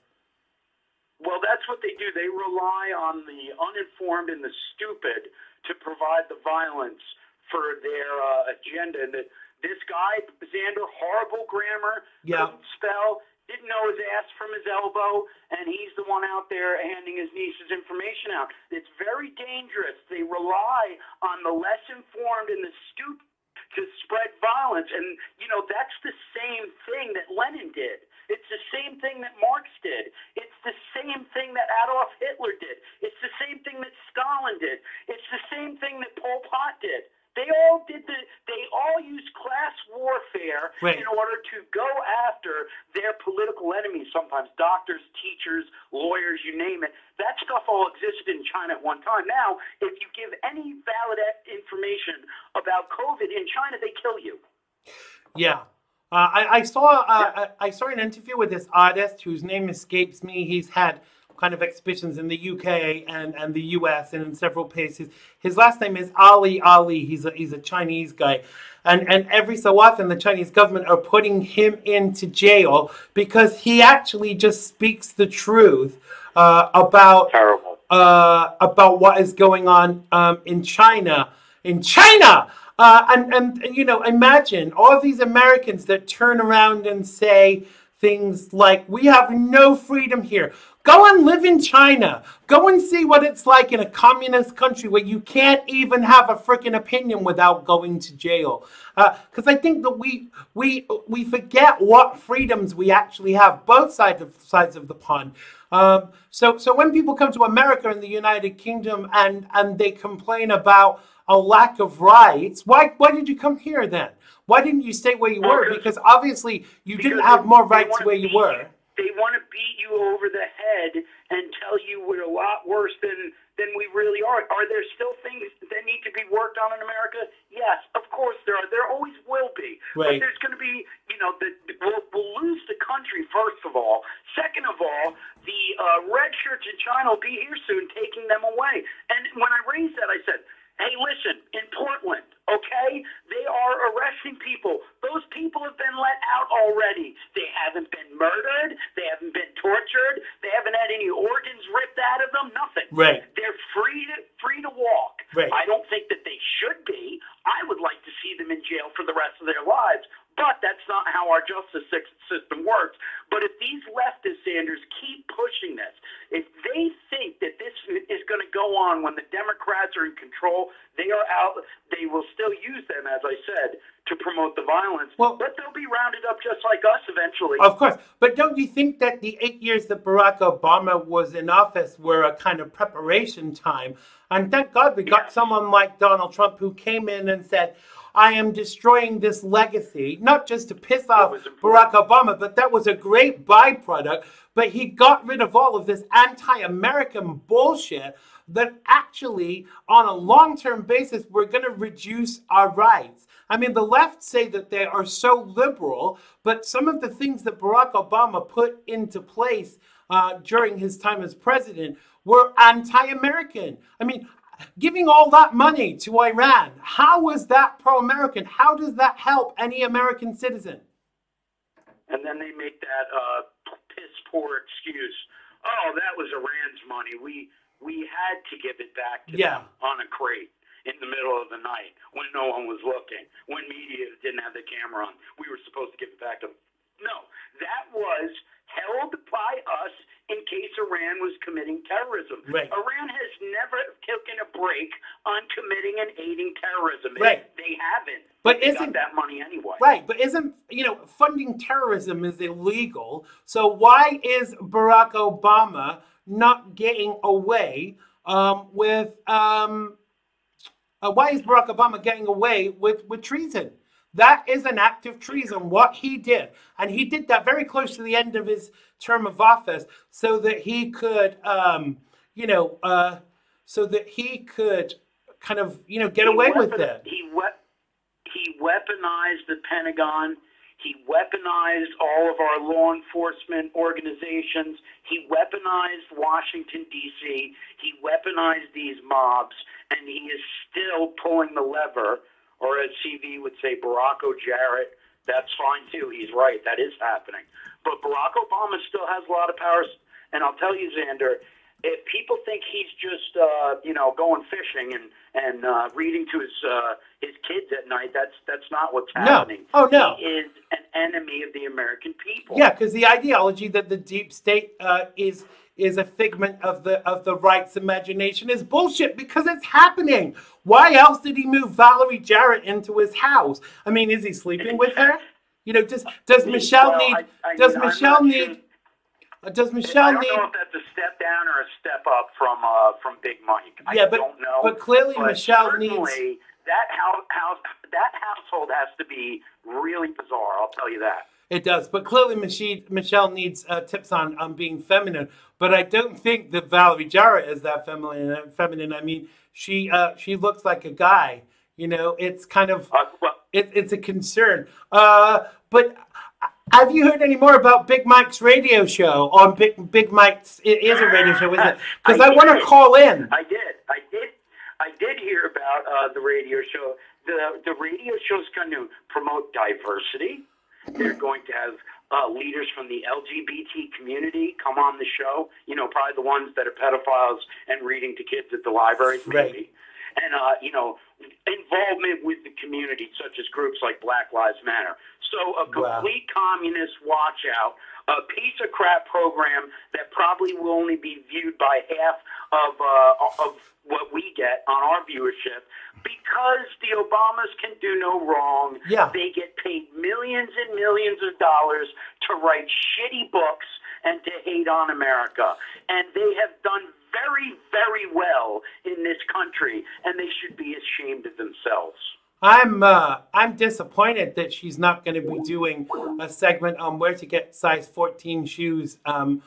Speaker 2: Well, that's what they do. They rely on the uninformed and the stupid to provide the violence for their agenda. And this guy, Xander, horrible grammar, couldn't spell, didn't know his ass from his elbow, and he's the one out there handing his niece's information out. It's very dangerous. They rely on the less informed and the stupid to spread violence. And, you know, that's the same thing that Lenin did. It's the same thing that Marx did. It's the same thing that Adolf Hitler did. It's the same thing that Stalin did. It's the same thing that Pol Pot did. They all used class warfare in order to go after their political enemies, sometimes doctors, teachers, lawyers, you name it. That stuff all existed in China at one time. Now, if you give any valid information about COVID in China, they kill you.
Speaker 1: Yeah. I saw an interview with this artist whose name escapes me. He's had kind of exhibitions in the UK and the US and in several places. His last name is Ali. He's a Chinese guy. And every so often the Chinese government are putting him into jail because he actually just speaks the truth about what is going on in China. And you know, imagine all these Americans that turn around and say things like, we have no freedom here. Go and live in China. Go and see what it's like in a communist country where you can't even have a freaking opinion without going to jail. Because I think that we forget what freedoms we actually have, both sides of the pond. So when people come to America and the United Kingdom and they complain about a lack of rights, why did you come here then? Why didn't you stay where you were? Because obviously you didn't have more rights where you were.
Speaker 2: They want to beat you over the head and tell you we're a lot worse than we really are. Are there still things that need to be worked on in America? Yes, of course there are. There always will be. But there's going to be, you know, we'll lose the country, first of all. Second of all, the red shirts in China will be here soon, taking them away. And when I raised that, I said, hey, listen, in Portland, okay, they are arresting people. Those people have been let out already. They haven't been murdered. They haven't been tortured. They haven't had any organs ripped out of them. Nothing.
Speaker 1: Right.
Speaker 2: They're free to walk.
Speaker 1: Right.
Speaker 2: I don't think that they should be. I would like to see them in jail for the rest of their lives. But that's not how our justice system works. But if these leftist Sanders keep pushing this, if they think that this is going to go on when the Democrats are in control, they are out. They will still use them, as I said, to promote the violence. But they'll be rounded up just like us eventually.
Speaker 1: Of course. But don't you think that the 8 years that Barack Obama was in office were a kind of preparation time? And thank God we got someone like Donald Trump who came in and said, I am destroying this legacy, not just to piss off Barack Obama, but that was a great byproduct. But he got rid of all of this anti-American bullshit that actually, on a long-term basis, we're going to reduce our rights. I mean, the left say that they are so liberal, but some of the things that Barack Obama put into place during his time as president were anti-American. I mean, giving all that money to Iran, how was that pro-American? How does that help any American citizen?
Speaker 2: And then they make that piss-poor excuse. Oh, that was Iran's money. We had to give it back to them on a crate in the middle of the night when no one was looking, when media didn't have the camera on. We were supposed to give it back to them. No, that was held by us in case Iran was committing terrorism.
Speaker 1: Right.
Speaker 2: Iran has never taken a break on committing and aiding terrorism.
Speaker 1: Right.
Speaker 2: They haven't.
Speaker 1: But
Speaker 2: they
Speaker 1: isn't
Speaker 2: got that money anyway?
Speaker 1: Right, but isn't, funding terrorism is illegal. So why is Barack Obama not getting away with why is Barack Obama getting away with treason? That is an act of treason, what he did. And he did that very close to the end of his term of office so that he could, kind of, get away with it.
Speaker 2: He weaponized the Pentagon. He weaponized all of our law enforcement organizations. He weaponized Washington, D.C. He weaponized these mobs, and he is still pulling the lever, or as CV would say, Barack O'Jarrett. That's fine, too. He's right. That is happening. But Barack Obama still has a lot of power. And I'll tell you, Xander, if people think he's just, going fishing and reading to his kids at night, that's not what's happening.
Speaker 1: No. Oh, no.
Speaker 2: He is an enemy of the American people.
Speaker 1: Yeah, because the ideology that the deep state is a figment of the right's imagination is bullshit, because it's happening. Why else did he move Valerie Jarrett into his house? I mean, is he sleeping with her? Does Michelle need?
Speaker 2: I don't know if that's a step down or a step up from Big Mike.
Speaker 1: Yeah,
Speaker 2: I don't know.
Speaker 1: But clearly Michelle needs.
Speaker 2: That household has to be really bizarre. I'll tell you that.
Speaker 1: It does, but clearly Michelle needs tips on being feminine. But I don't think that Valerie Jarrett is that feminine. I mean, she looks like a guy. It's kind of it's a concern. But have you heard any more about Big Mike's radio show on Big Mike's? It is a radio show, isn't it? Because I want to call in.
Speaker 2: I did hear about the radio show. The radio show is going to promote diversity. They're going to have leaders from the LGBT community come on the show. Probably the ones that are pedophiles and reading to kids at the libraries, maybe.
Speaker 1: Right.
Speaker 2: And, involvement with the community, such as groups like Black Lives Matter. So a complete communist watch out, a piece of crap program that probably will only be viewed by half of what we get on our viewership, because the Obamas can do no wrong.
Speaker 1: Yeah.
Speaker 2: They get paid millions and millions of dollars to write shitty books and to hate on America. And they have done very, very well in this country, and they should be ashamed of themselves.
Speaker 1: I'm disappointed that she's not going to be doing a segment on where to get size 14 shoes for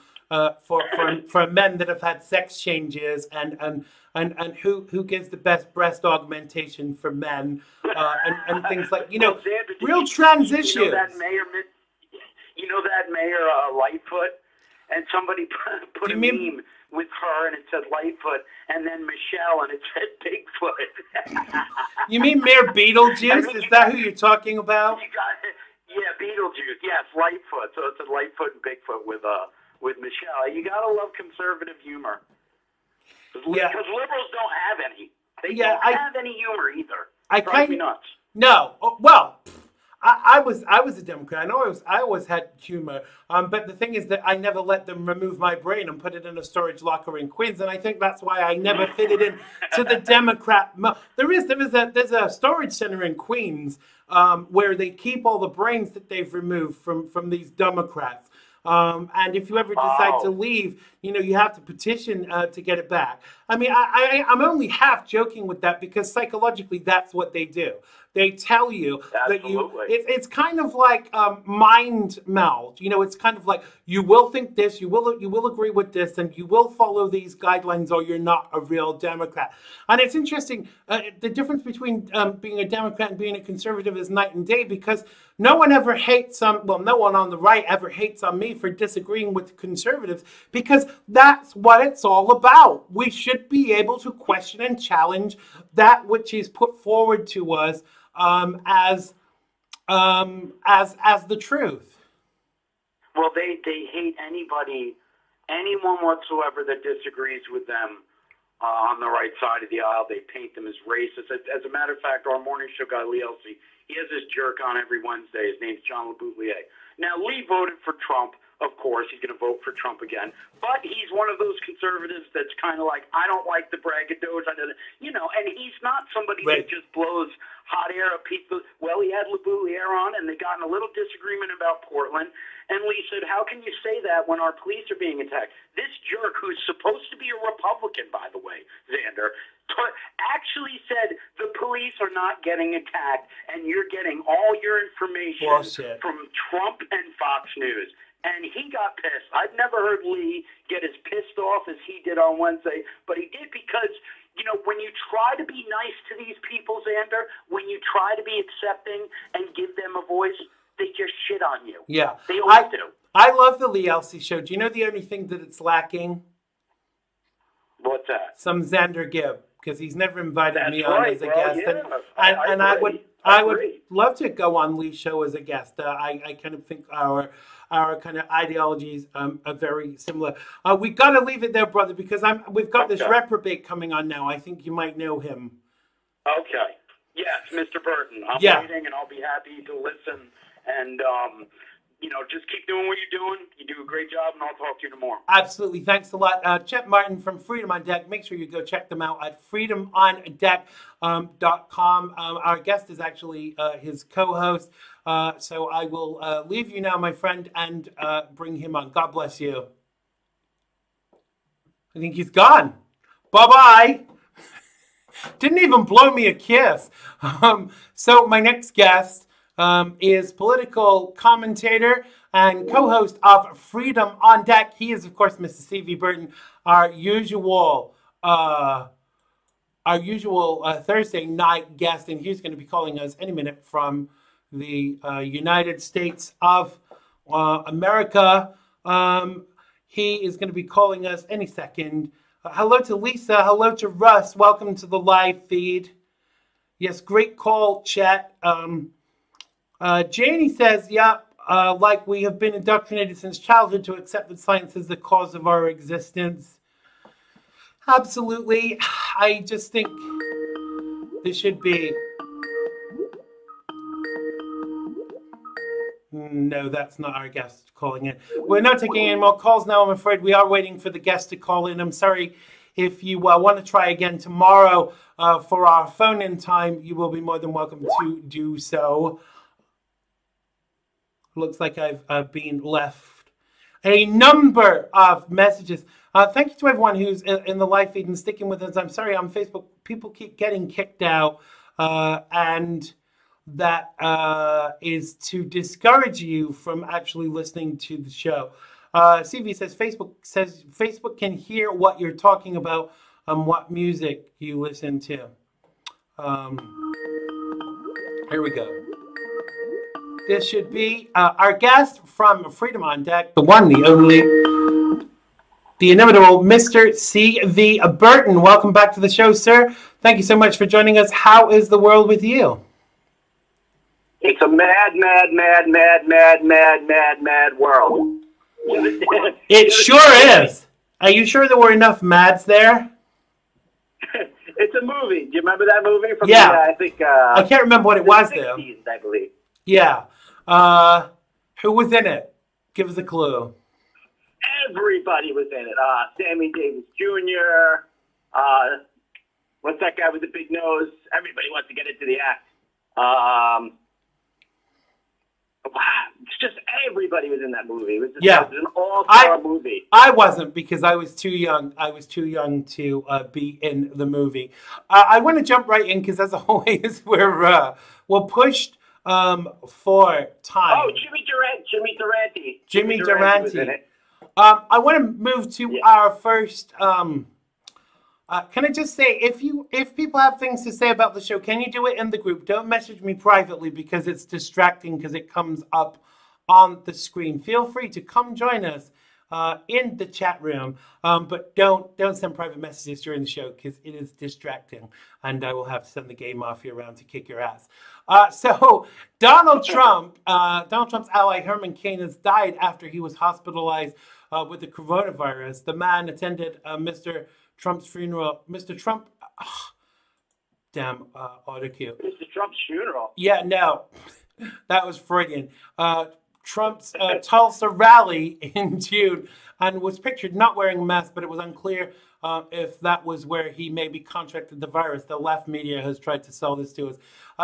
Speaker 1: men that have had sex changes and who gives the best breast augmentation for men and things like
Speaker 2: Xander,
Speaker 1: real trans issues.
Speaker 2: You know that mayor Lightfoot, and somebody put a meme with her, and it said Lightfoot, and then Michelle, and it said Bigfoot.
Speaker 1: You mean Mayor Beetlejuice? Is that who you're talking about?
Speaker 2: Yeah, Beetlejuice. Yes, Lightfoot. So it's a Lightfoot and Bigfoot with Michelle. You gotta love conservative humor. Because liberals don't have any. They don't have any humor either. It drives me nuts.
Speaker 1: No. Well, I was a Democrat. I always had humor. But the thing is that I never let them remove my brain and put it in a storage locker in Queens, and I think that's why I never fitted in to the Democrat. There's a storage center in Queens where they keep all the brains that they've removed from these Democrats. And if you ever decide to leave, you have to petition to get it back. I mean, I'm only half joking with that, because psychologically that's what they do. They tell you that it's kind of like mind meld. It's kind of like you will think this, you will agree with this, and you will follow these guidelines, or you're not a real Democrat. And it's interesting, the difference between being a Democrat and being a conservative is night and day, because no one ever hates no one on the right ever hates on me for disagreeing with conservatives, because that's what it's all about. We should be able to question and challenge that which is put forward to us as the truth.
Speaker 2: Well, they hate anyone whatsoever that disagrees with them on the right side of the aisle. They paint them as racist. As a matter of fact, our morning show guy, Lee Elsey, he has this jerk on every Wednesday. His name's John LeBoutelier. Now, Lee voted for Trump. Of course, he's going to vote for Trump again. But he's one of those conservatives that's kind of like, I don't like the braggadocious. And he's not somebody that just blows hot air at people. Well, he had LeBoutelier on, and they got in a little disagreement about Portland. And Lee said, how can you say that when our police are being attacked? This jerk, who's supposed to be a Republican, by the way, Xander, actually said the police are not getting attacked, and you're getting all your information from Trump and Fox News. And he got pissed. I've never heard Lee get as pissed off as he did on Wednesday, but he did because, when you try to be nice to these people, Xander, when you try to be accepting and give them a voice, they just shit on you.
Speaker 1: Yeah.
Speaker 2: They always do.
Speaker 1: I love the Lee Elsey show. Do you know the only thing that it's lacking?
Speaker 2: What's that?
Speaker 1: Some Xander Gibb, because he's never invited me on as a guest.
Speaker 2: Yeah.
Speaker 1: I would love to go on Lee's show as a guest. I kind of think our kind of ideologies are very similar. We got to leave it there, brother, because we've got this reprobate coming on now. I think you might know him.
Speaker 2: Okay. Yes, Mr. Burton. I'm waiting, and I'll be happy to listen. And just keep doing what you're doing. You do a great job, and I'll talk to you tomorrow.
Speaker 1: Absolutely. Thanks a lot. Chet Martin from Freedom on Deck. Make sure you go check them out at freedomondeck.com. Our guest is actually his co-host. So I will leave you now, my friend, and bring him on. God bless you. I think he's gone. Bye-bye. Didn't even blow me a kiss. So my next guest is political commentator and co-host of Freedom on Deck. He is, of course, Mr. C.V. Burton, our usual Thursday night guest, and he's going to be calling us any minute from the United States of America. He is going to be calling us any second. Hello to Lisa. Hello to Russ. Welcome to the live feed. Yes, great call, chat. Janie says, like we have been indoctrinated since childhood to accept that science is the cause of our existence. Absolutely. I just think this should be... No, that's not our guest calling in. We're not taking any more calls now, I'm afraid. We are waiting for the guest to call in. I'm sorry. If you want to try again tomorrow for our phone-in time, you will be more than welcome to do so. Looks like I've been left a number of messages. Thank you to everyone who's in the live feed and sticking with us. I'm sorry, on Facebook, people keep getting kicked out, and that is to discourage you from actually listening to the show. CV says Facebook can hear what you're talking about and what music you listen to. Here we go. This should be our guest from Freedom on Deck, the one, the only, the inimitable Mr. C.V. Burton. Welcome back to the show, sir. Thank you so much for joining us. How is the world with you?
Speaker 3: It's a mad world.
Speaker 1: It sure is. Are you sure there were enough mads there?
Speaker 3: It's a movie. Do you remember that movie? From
Speaker 1: I think. I can't remember what it was, 60s, though.
Speaker 3: I believe.
Speaker 1: Yeah. Who was in it? Give us a clue.
Speaker 3: Everybody was in it. Sammy Davis Jr. What's that guy with the big nose? Everybody wants to get into the act. It's just everybody was in that movie. It was an all-star movie.
Speaker 1: I wasn't, because I was too young. I was too young to be in the movie. I want to jump right in because, as always, we're pushed for time.
Speaker 3: Oh, Jimmy Durante.
Speaker 1: Jimmy Durante was in it. I want to move to our first. Can I just say, if people have things to say about the show, can you do it in the group? Don't message me privately because it's distracting because it comes up on the screen. Feel free to come join us in the chat room, but don't send private messages during the show because it is distracting, and I will have to send the game mafia around to kick your ass. So Donald Trump's ally Herman Cain has died after he was hospitalized with the coronavirus. The man attended Mr. Trump's funeral. Mr. Trump, damn autocue.
Speaker 3: Mr. Trump's funeral.
Speaker 1: Yeah, no, that was Freudian. Trump's Tulsa rally in June and was pictured not wearing a mask, but it was unclear if that was where he maybe contracted the virus. The left media has tried to sell this to us.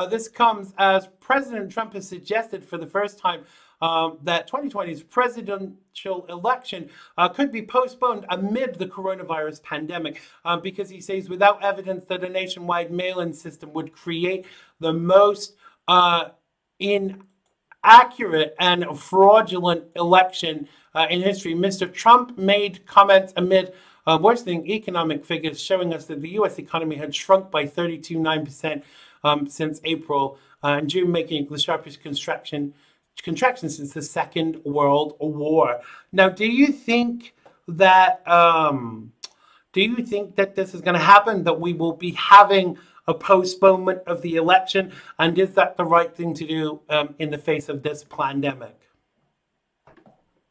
Speaker 1: This comes as President Trump has suggested for the first time that 2020's presidential election could be postponed amid the coronavirus pandemic because he says without evidence that a nationwide mail-in system would create the most inaccurate and fraudulent election in history. Mr. Trump made comments amid worsening economic figures showing us that the U.S. economy had shrunk by 32.9% since April and June, making it the sharpest contraction since the Second World War. Now, do you think that this is going to happen? That we will be having a postponement of the election, and is that the right thing to do in the face of this pandemic?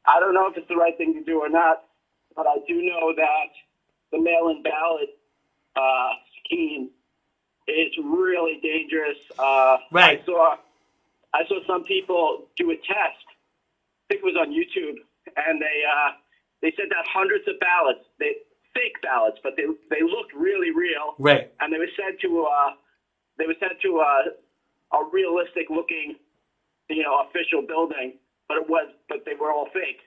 Speaker 3: I don't know if it's the right thing to do or not, but I do know that the mail-in ballot scheme is really dangerous.
Speaker 1: Right.
Speaker 3: I saw some people do a test. I think it was on YouTube, and they said that hundreds of ballots, fake ballots, but they looked really real.
Speaker 1: Right.
Speaker 3: And they were sent to a realistic looking, official building, but they were all fake,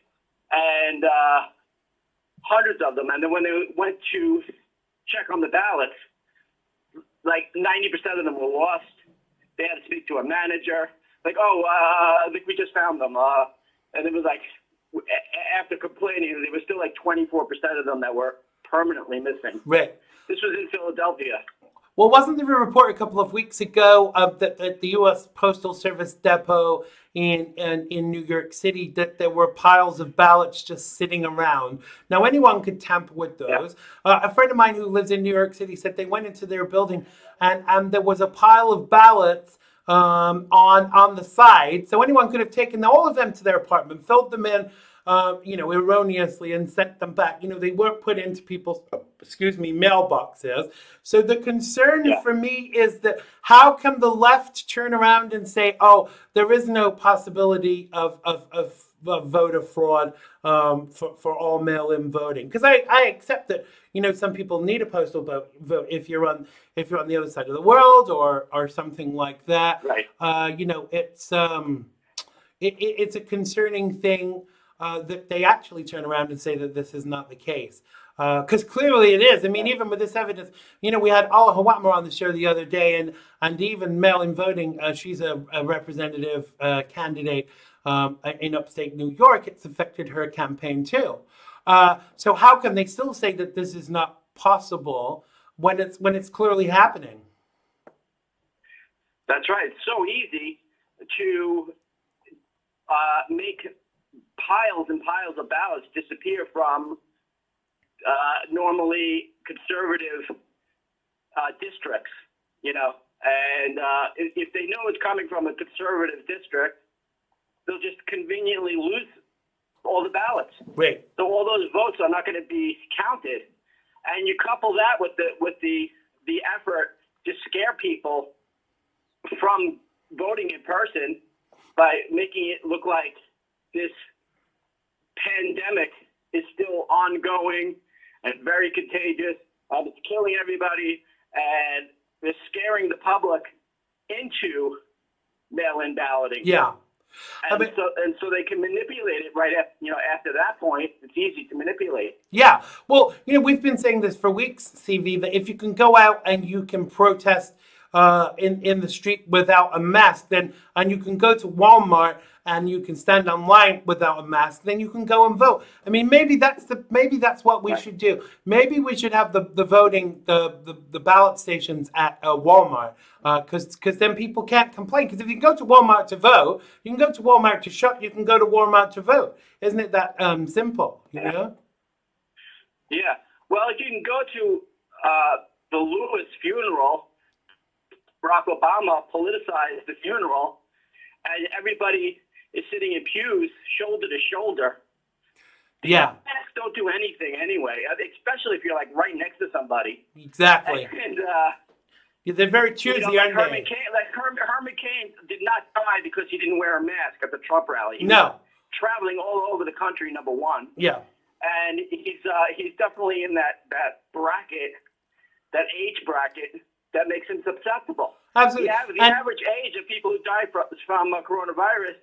Speaker 3: and hundreds of them. And then when they went to check on the ballots, like 90% of them were lost. They had to speak to a manager. Like, I think we just found them. And it was like, after complaining, there was still like 24% of them that were permanently missing.
Speaker 1: Right.
Speaker 3: This was in Philadelphia.
Speaker 1: Well, wasn't there a report a couple of weeks ago that at the U.S. Postal Service depot in New York City that there were piles of ballots just sitting around? Now, anyone could tamper with those. Yeah. A friend of mine who lives in New York City said they went into their building and there was a pile of ballots on the side. So anyone could have taken all of them to their apartment, filled them in, erroneously and sent them back. They weren't put into people's, mailboxes. So the concern for me is that how can the left turn around and say, there is no possibility of voter fraud for all mail-in voting? Because I accept that, some people need a postal vote if you're on the other side of the world or something like that.
Speaker 3: Right.
Speaker 1: It's a concerning thing that they actually turn around and say that this is not the case. Because clearly it is. I mean, even with this evidence, we had Ala Hawatmar on the show the other day, and even mail-in voting, she's a representative candidate in upstate New York. It's affected her campaign too. So how can they still say that this is not possible when it's clearly happening?
Speaker 3: That's right. It's so easy to make piles and piles of ballots disappear from normally conservative districts, and if they know it's coming from a conservative district, they'll just conveniently lose all the ballots.
Speaker 1: Right.
Speaker 3: So all those votes are not going to be counted, and you couple that with the effort to scare people from voting in person by making it look like this pandemic is still ongoing and very contagious, and it's killing everybody, and they're scaring the public into mail-in balloting.
Speaker 1: Yeah.
Speaker 3: And so they can manipulate it right after that point. It's easy to manipulate.
Speaker 1: Yeah. Well, we've been saying this for weeks, CV, that if you can go out and you can protest in the street without a mask, and you can go to Walmart and you can stand online without a mask, then you can go and vote. I mean, maybe that's what we should do. Maybe we should have the voting, the ballot stations at Walmart, because then people can't complain. Because if you go to Walmart to vote, you can go to Walmart to shop, you can go to Walmart to vote. Isn't it that simple?
Speaker 3: Yeah. Well, if you can go to the Lewis funeral, Barack Obama politicized the funeral, and everybody is sitting in pews shoulder to shoulder.
Speaker 1: Yeah,
Speaker 3: Masks don't do anything anyway, especially if you're like right next to somebody.
Speaker 1: exactly.
Speaker 3: And
Speaker 1: Yeah, they're very choosy,
Speaker 3: like
Speaker 1: aren't they?
Speaker 3: Herman Cain did not die because he didn't wear a mask at the Trump rally. He
Speaker 1: No.
Speaker 3: was traveling all over the country, number one,
Speaker 1: Yeah.
Speaker 3: and he's definitely in that bracket, that age bracket that makes him susceptible.
Speaker 1: Absolutely.
Speaker 3: The average age of people who die from coronavirus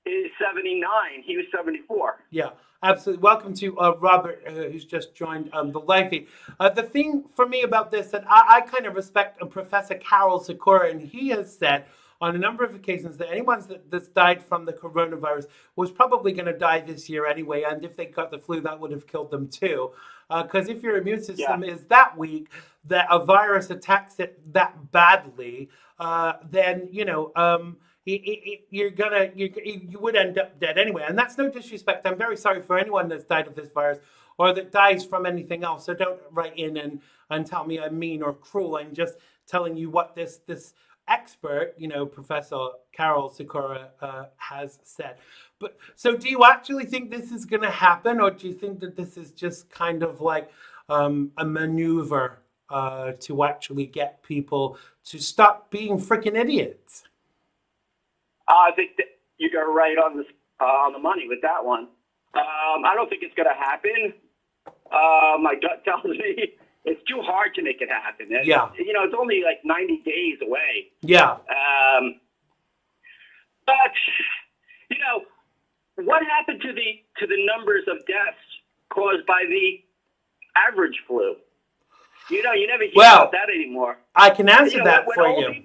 Speaker 3: is 79. He was 74.
Speaker 1: Yeah, absolutely. Welcome to Robert, who's just joined the live feed. The thing for me about this that I kind of respect Professor Carol Sikora, and he has said on a number of occasions that anyone that's died from the coronavirus was probably going to die this year anyway, and if they got the flu, that would have killed them too. Because if your immune system is that weak that a virus attacks it that badly, then you would end up dead anyway. And that's no disrespect. I'm very sorry for anyone that's died of this virus or that dies from anything else. So don't write in and tell me I'm mean or cruel. I'm just telling you what this expert, Professor Carol Sikora, has said. But so do you actually think this is going to happen, or do you think that this is just kind of like a maneuver to actually get people to stop being freaking idiots?
Speaker 3: I think that you got right on the money with that one. I don't think it's going to happen. My gut tells me it's too hard to make it happen.
Speaker 1: Yeah.
Speaker 3: It's only like 90 days away.
Speaker 1: Yeah.
Speaker 3: But what happened to the numbers of deaths caused by the average flu? You never hear about that anymore.
Speaker 1: I can answer that for you.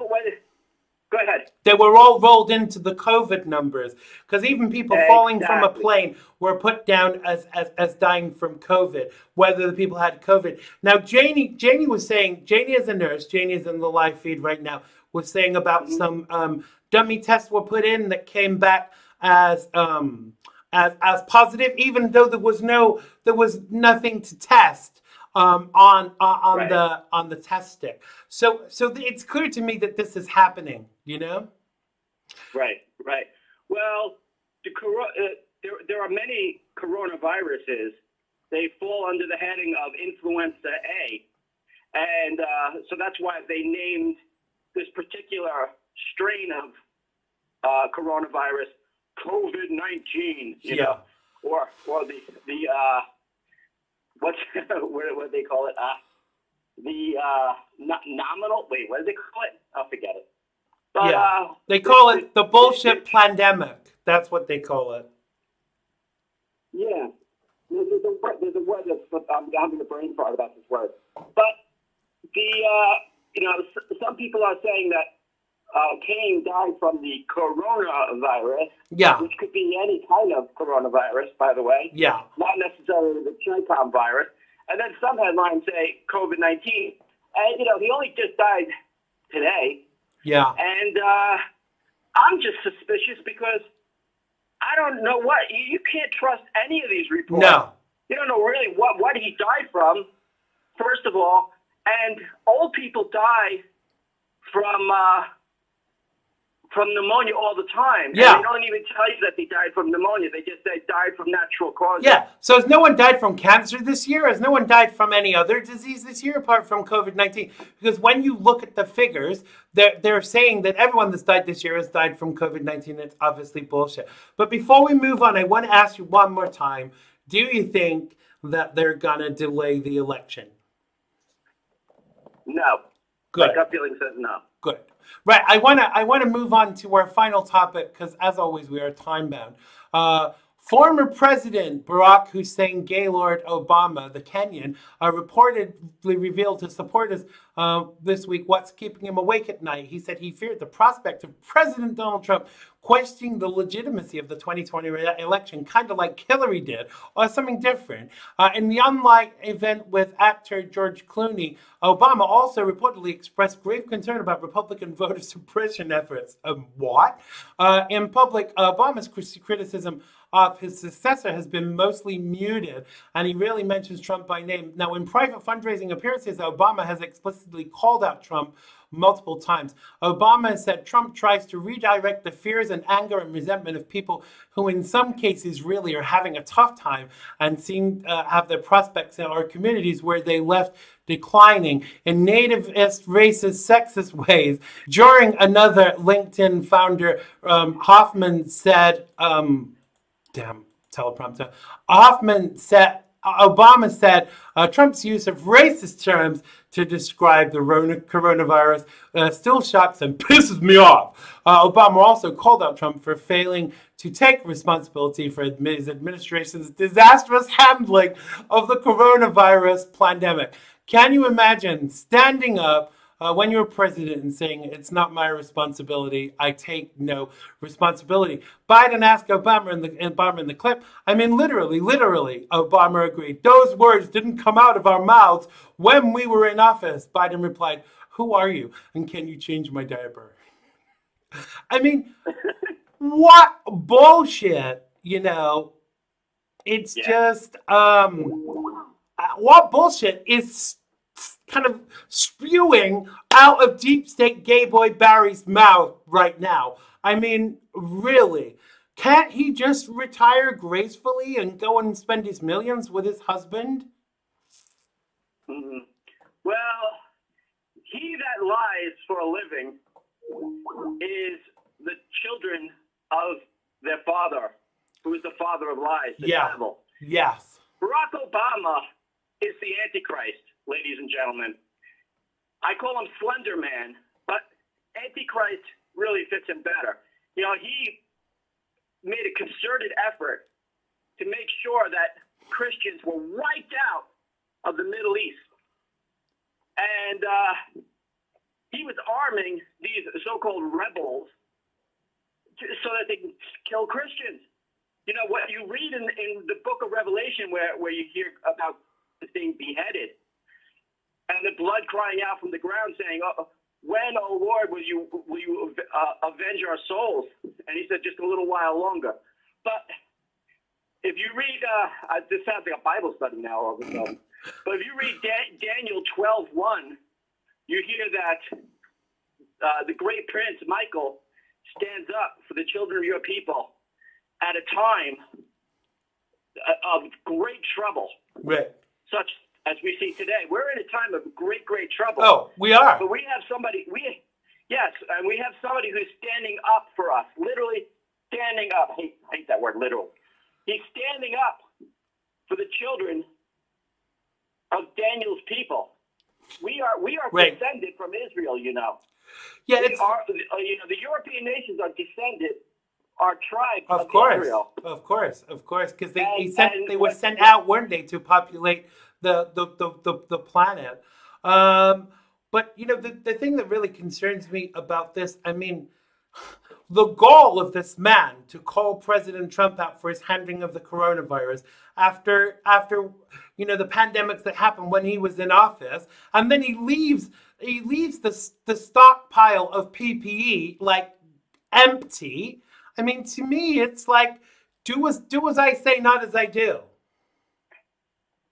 Speaker 3: Go ahead.
Speaker 1: They were all rolled into the COVID numbers because even people falling from a plane were put down as dying from COVID, whether the people had COVID. Now, Janie was saying, Janie is a nurse, Janie is in the live feed right now, was saying about some dummy tests were put in that came back as positive, even though there was nothing to test. On the test stick. So it's clear to me that this is happening, Right.
Speaker 3: Well, there are many coronaviruses. They fall under the heading of influenza A. And so that's why they named this particular strain of coronavirus COVID-19, or the what they call it? Nominal. Wait, what do they call it? I'll forget it. But,
Speaker 1: they call it the bullshit pandemic. That's what they call it.
Speaker 3: Yeah, there's a word that's I'm having a brain fart about this word. But some people are saying that Cain died from the coronavirus.
Speaker 1: Yeah.
Speaker 3: Which could be any kind of coronavirus, by the way.
Speaker 1: Yeah.
Speaker 3: Not necessarily the Chicom virus. And then some headlines say COVID-19. And, he only just died today.
Speaker 1: Yeah.
Speaker 3: And I'm just suspicious because I don't know you can't trust any of these reports.
Speaker 1: No. You
Speaker 3: don't know really what he died from, first of all. And old people die from pneumonia all the time.
Speaker 1: Yeah.
Speaker 3: And they don't even tell you that they died from pneumonia. They just say died from natural causes.
Speaker 1: Yeah. So has no one died from cancer this year? Has no one died from any other disease this year apart from COVID-19? Because when you look at the figures, they're saying that everyone that's died this year has died from COVID-19. It's obviously bullshit. But before we move on, I want to ask you one more time. Do you think that they're going to delay the election?
Speaker 3: No.
Speaker 1: Good.
Speaker 3: My gut feeling says no.
Speaker 1: Good. Right. I want to move on to our final topic because, as always, we are time bound. Former President Barack Hussein Gaylord Obama, the Kenyan, reportedly revealed to supporters this week what's keeping him awake at night. He said he feared the prospect of President Donald Trump questioning the legitimacy of the 2020 election, kind of like Hillary did, or something different. In the unlike event with actor George Clooney, Obama also reportedly expressed grave concern about Republican voter suppression efforts. What? In public, Obama's criticism of his successor has been mostly muted, and he rarely mentions Trump by name. Now, in private fundraising appearances, Obama has explicitly called out Trump multiple times. Obama has said Trump tries to redirect the fears and anger and resentment of people who in some cases really are having a tough time and seem have their prospects in our communities where they left declining in nativist, racist, sexist ways. During another LinkedIn founder, Hoffman said, teleprompter. Obama said Trump's use of racist terms to describe the coronavirus still shocks and pisses me off. Obama also called out Trump for failing to take responsibility for his administration's disastrous handling of the coronavirus pandemic. Can you imagine standing up when you're president and saying, it's not my responsibility, I take no responsibility? Biden asked Obama in the clip, I mean, literally, Obama agreed. Those words didn't come out of our mouths when we were in office. Biden replied, who are you? And can you change my diaper? I mean, what bullshit, It's just, what bullshit is kind of spewing out of deep state gay boy Barry's mouth right now? I mean, really, can't he just retire gracefully and go and spend his millions with his husband?
Speaker 3: Mm-hmm. Well, he that lies for a living is the children of their father, who is the father of lies, the devil.
Speaker 1: Yes.
Speaker 3: Barack Obama is the Antichrist, ladies and gentlemen. I call him Slender Man, but Antichrist really fits him better. He made a concerted effort to make sure that Christians were wiped out of the Middle East. And he was arming these so-called rebels so that they can kill Christians. What you read in the book of Revelation where you hear about the thing beheaded and the blood crying out from the ground saying, when, oh Lord, will you avenge our souls? And he said, just a little while longer. But if you read, this sounds like a Bible study now all of a sudden, but if you read Daniel 12:1, you hear that the great prince Michael stands up for the children of your people at a time of great trouble,
Speaker 1: right?
Speaker 3: Such as we see today. We're in a time of great trouble.
Speaker 1: Oh, we are.
Speaker 3: But we have somebody. And we have somebody who's standing up for us. Literally standing up. I hate that word, literal. He's standing up for the children of Daniel's people. We are
Speaker 1: right.
Speaker 3: descended from Israel.
Speaker 1: Yeah,
Speaker 3: we are. The European nations are descended. Our tribe
Speaker 1: of course,
Speaker 3: Israel.
Speaker 1: Of course, because they were sent out, weren't they, to populate the planet? But the thing that really concerns me about this, I mean, the gall of this man to call President Trump out for his handling of the coronavirus after the pandemics that happened when he was in office, and then he leaves the stockpile of PPE like empty. I mean, to me, it's like, do as I say, not as I do.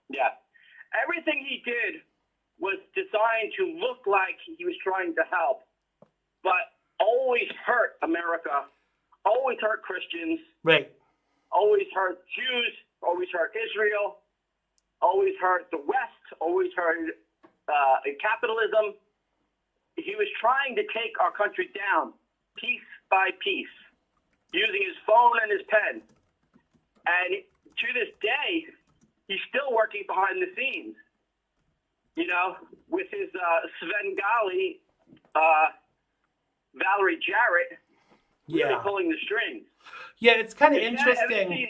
Speaker 3: Yeah. Everything he did was designed to look like he was trying to help, but always hurt America, always hurt Christians,
Speaker 1: right?
Speaker 3: Always hurt Jews, always hurt Israel, always hurt the West, always hurt capitalism. He was trying to take our country down piece by piece, using his phone and his pen. And to this day, he's still working behind the scenes, with his Svengali, Valerie Jarrett, really pulling the strings.
Speaker 1: Yeah, it's kind of interesting.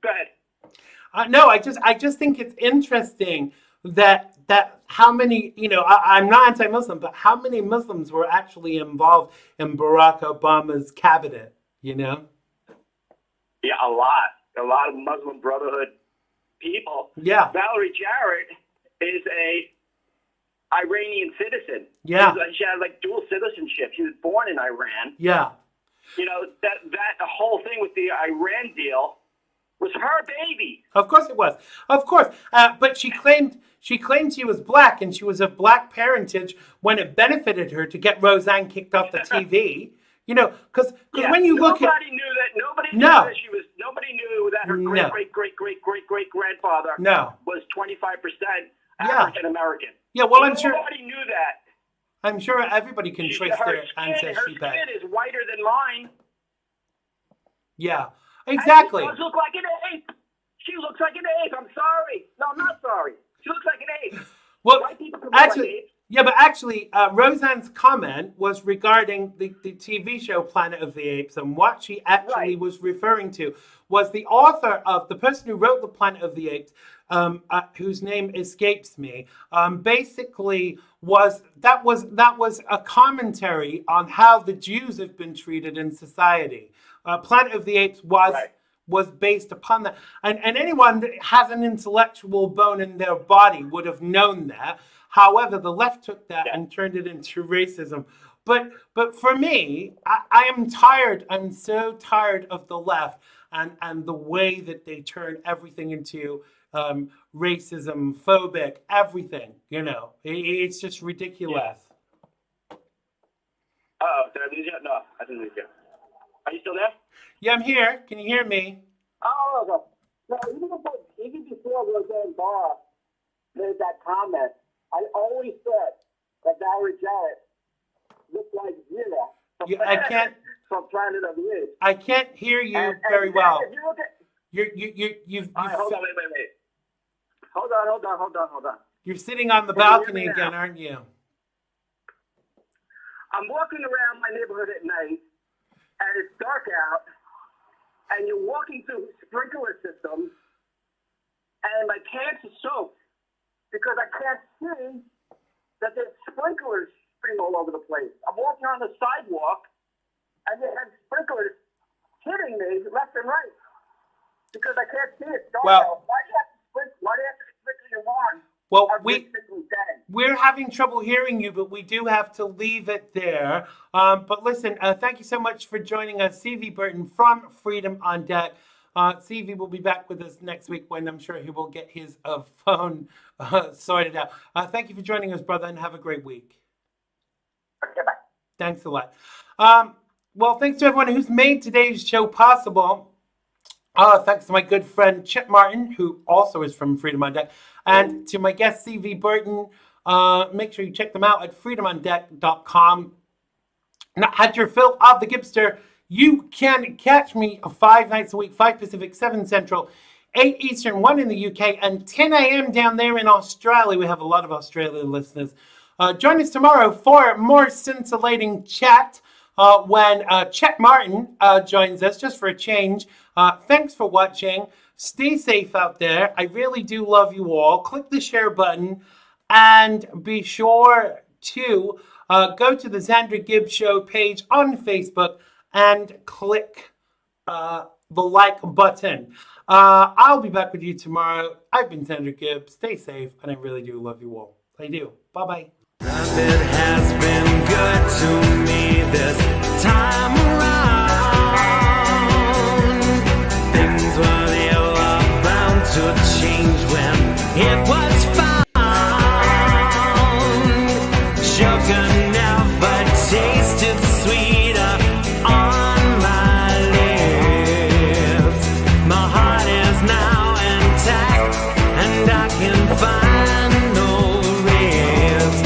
Speaker 3: Go ahead.
Speaker 1: No, I just think it's interesting that how many, I'm not anti-Muslim, but how many Muslims were actually involved in Barack Obama's cabinet, Yeah,
Speaker 3: a lot of Muslim Brotherhood people.
Speaker 1: Yeah.
Speaker 3: Valerie Jarrett is a Iranian citizen.
Speaker 1: Yeah.
Speaker 3: She had dual citizenship. She was born in Iran.
Speaker 1: Yeah.
Speaker 3: you know, that whole thing with the Iran deal was her baby.
Speaker 1: Of course it was. Of course. But she claimed she was black and she was of black parentage when it benefited her to get Roseanne kicked off the TV. You know, because when you look at
Speaker 3: nobody knew that her great grandfather was 25% African American.
Speaker 1: Yeah, well, I'm sure
Speaker 3: nobody knew that.
Speaker 1: I'm sure everybody can trace their ancestry back.
Speaker 3: Her skin is whiter than mine.
Speaker 1: Yeah, exactly.
Speaker 3: She does look like an ape. She looks like an ape. I'm sorry. No, I'm not sorry. She looks like an ape.
Speaker 1: Well,
Speaker 3: White people can look like apes.
Speaker 1: Yeah, but actually, Roseanne's comment was regarding the TV show Planet of the Apes, and what she actually was referring to was the author of the person who wrote the Planet of the Apes, whose name escapes me. Basically, was a commentary on how the Jews have been treated in society. Planet of the Apes was based upon that, and anyone that has an intellectual bone in their body would have known that. However, the left took that and turned it into racism. But for me, I am tired. I'm so tired of the left and the way that they turn everything into racism, phobic, everything. You know, it's just ridiculous.
Speaker 3: Oh, did I lose you? No, I didn't lose you. Are you still there?
Speaker 1: Yeah, I'm here. Can you hear me?
Speaker 3: Oh, okay. No, even before Roseanne Barr made that comment, I always said that Valerie Jarrett looked like Zira
Speaker 1: I can't.
Speaker 3: From Planet of the Apes.
Speaker 1: I can't hear you very well.
Speaker 3: If you look at,
Speaker 1: you've.
Speaker 3: all right, hold on, wait. Hold on.
Speaker 1: You're sitting on the balcony again, aren't you?
Speaker 3: I'm walking around my neighborhood at night, and it's dark out, and you're walking through sprinkler systems, and my pants are soaked because I can't see that there's sprinklers spraying all over the place. I'm walking on the sidewalk, and they have sprinklers hitting me left and right because I can't see it.
Speaker 1: Well,
Speaker 3: why do you have to sprinkle your lawn?
Speaker 1: Well, we're having trouble hearing you, but we do have to leave it there. But listen, thank you so much for joining us, CV Burton from Freedom on Deck. CV will be back with us next week when I'm sure he will get his phone sorted out. Thank you for joining us, brother, and have a great week.
Speaker 3: Okay, bye.
Speaker 1: Thanks a lot. Well, thanks to everyone who's made today's show possible. Thanks to my good friend Chip Martin, who also is from Freedom on Deck, and to my guest CV Burton. Make sure you check them out at freedomondeck.com. Now, had your fill of the Gibster. You can catch me 5 nights a week, 5 Pacific, 7 Central, 8 Eastern, 1 in the UK, and 10 a.m. down there in Australia. We have a lot of Australian listeners. Join us tomorrow for more scintillating chat when Chet Martin joins us, just for a change. Thanks for watching. Stay safe out there. I really do love you all. Click the share button and be sure to go to the Xander Gibb Show page on Facebook and click the like button. I'll be back with you tomorrow. I've been Xander Gibb. Stay safe, and I really do love you all. I do. Bye-bye.
Speaker 4: It has been good to me this time around. Things were bound to change when it was found. Sugar never tasted sweeter on my lips. My heart is now intact, and I can find no ribs.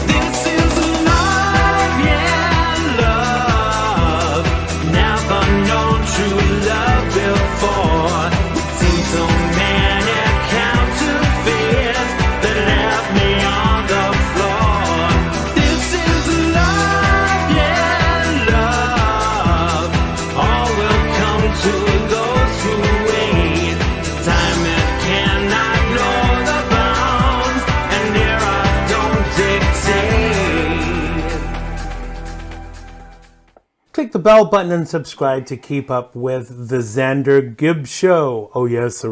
Speaker 4: This is love, yeah, love. Never known true love before. Seen so many counterfeits that left me on the floor. This is love, yeah, love. All will come to those who wait. Time it cannot know the bounds, and eras don't dictate.
Speaker 1: Click the bell button and subscribe to keep up with the Xander Gibb Show. Oh, yes, sir.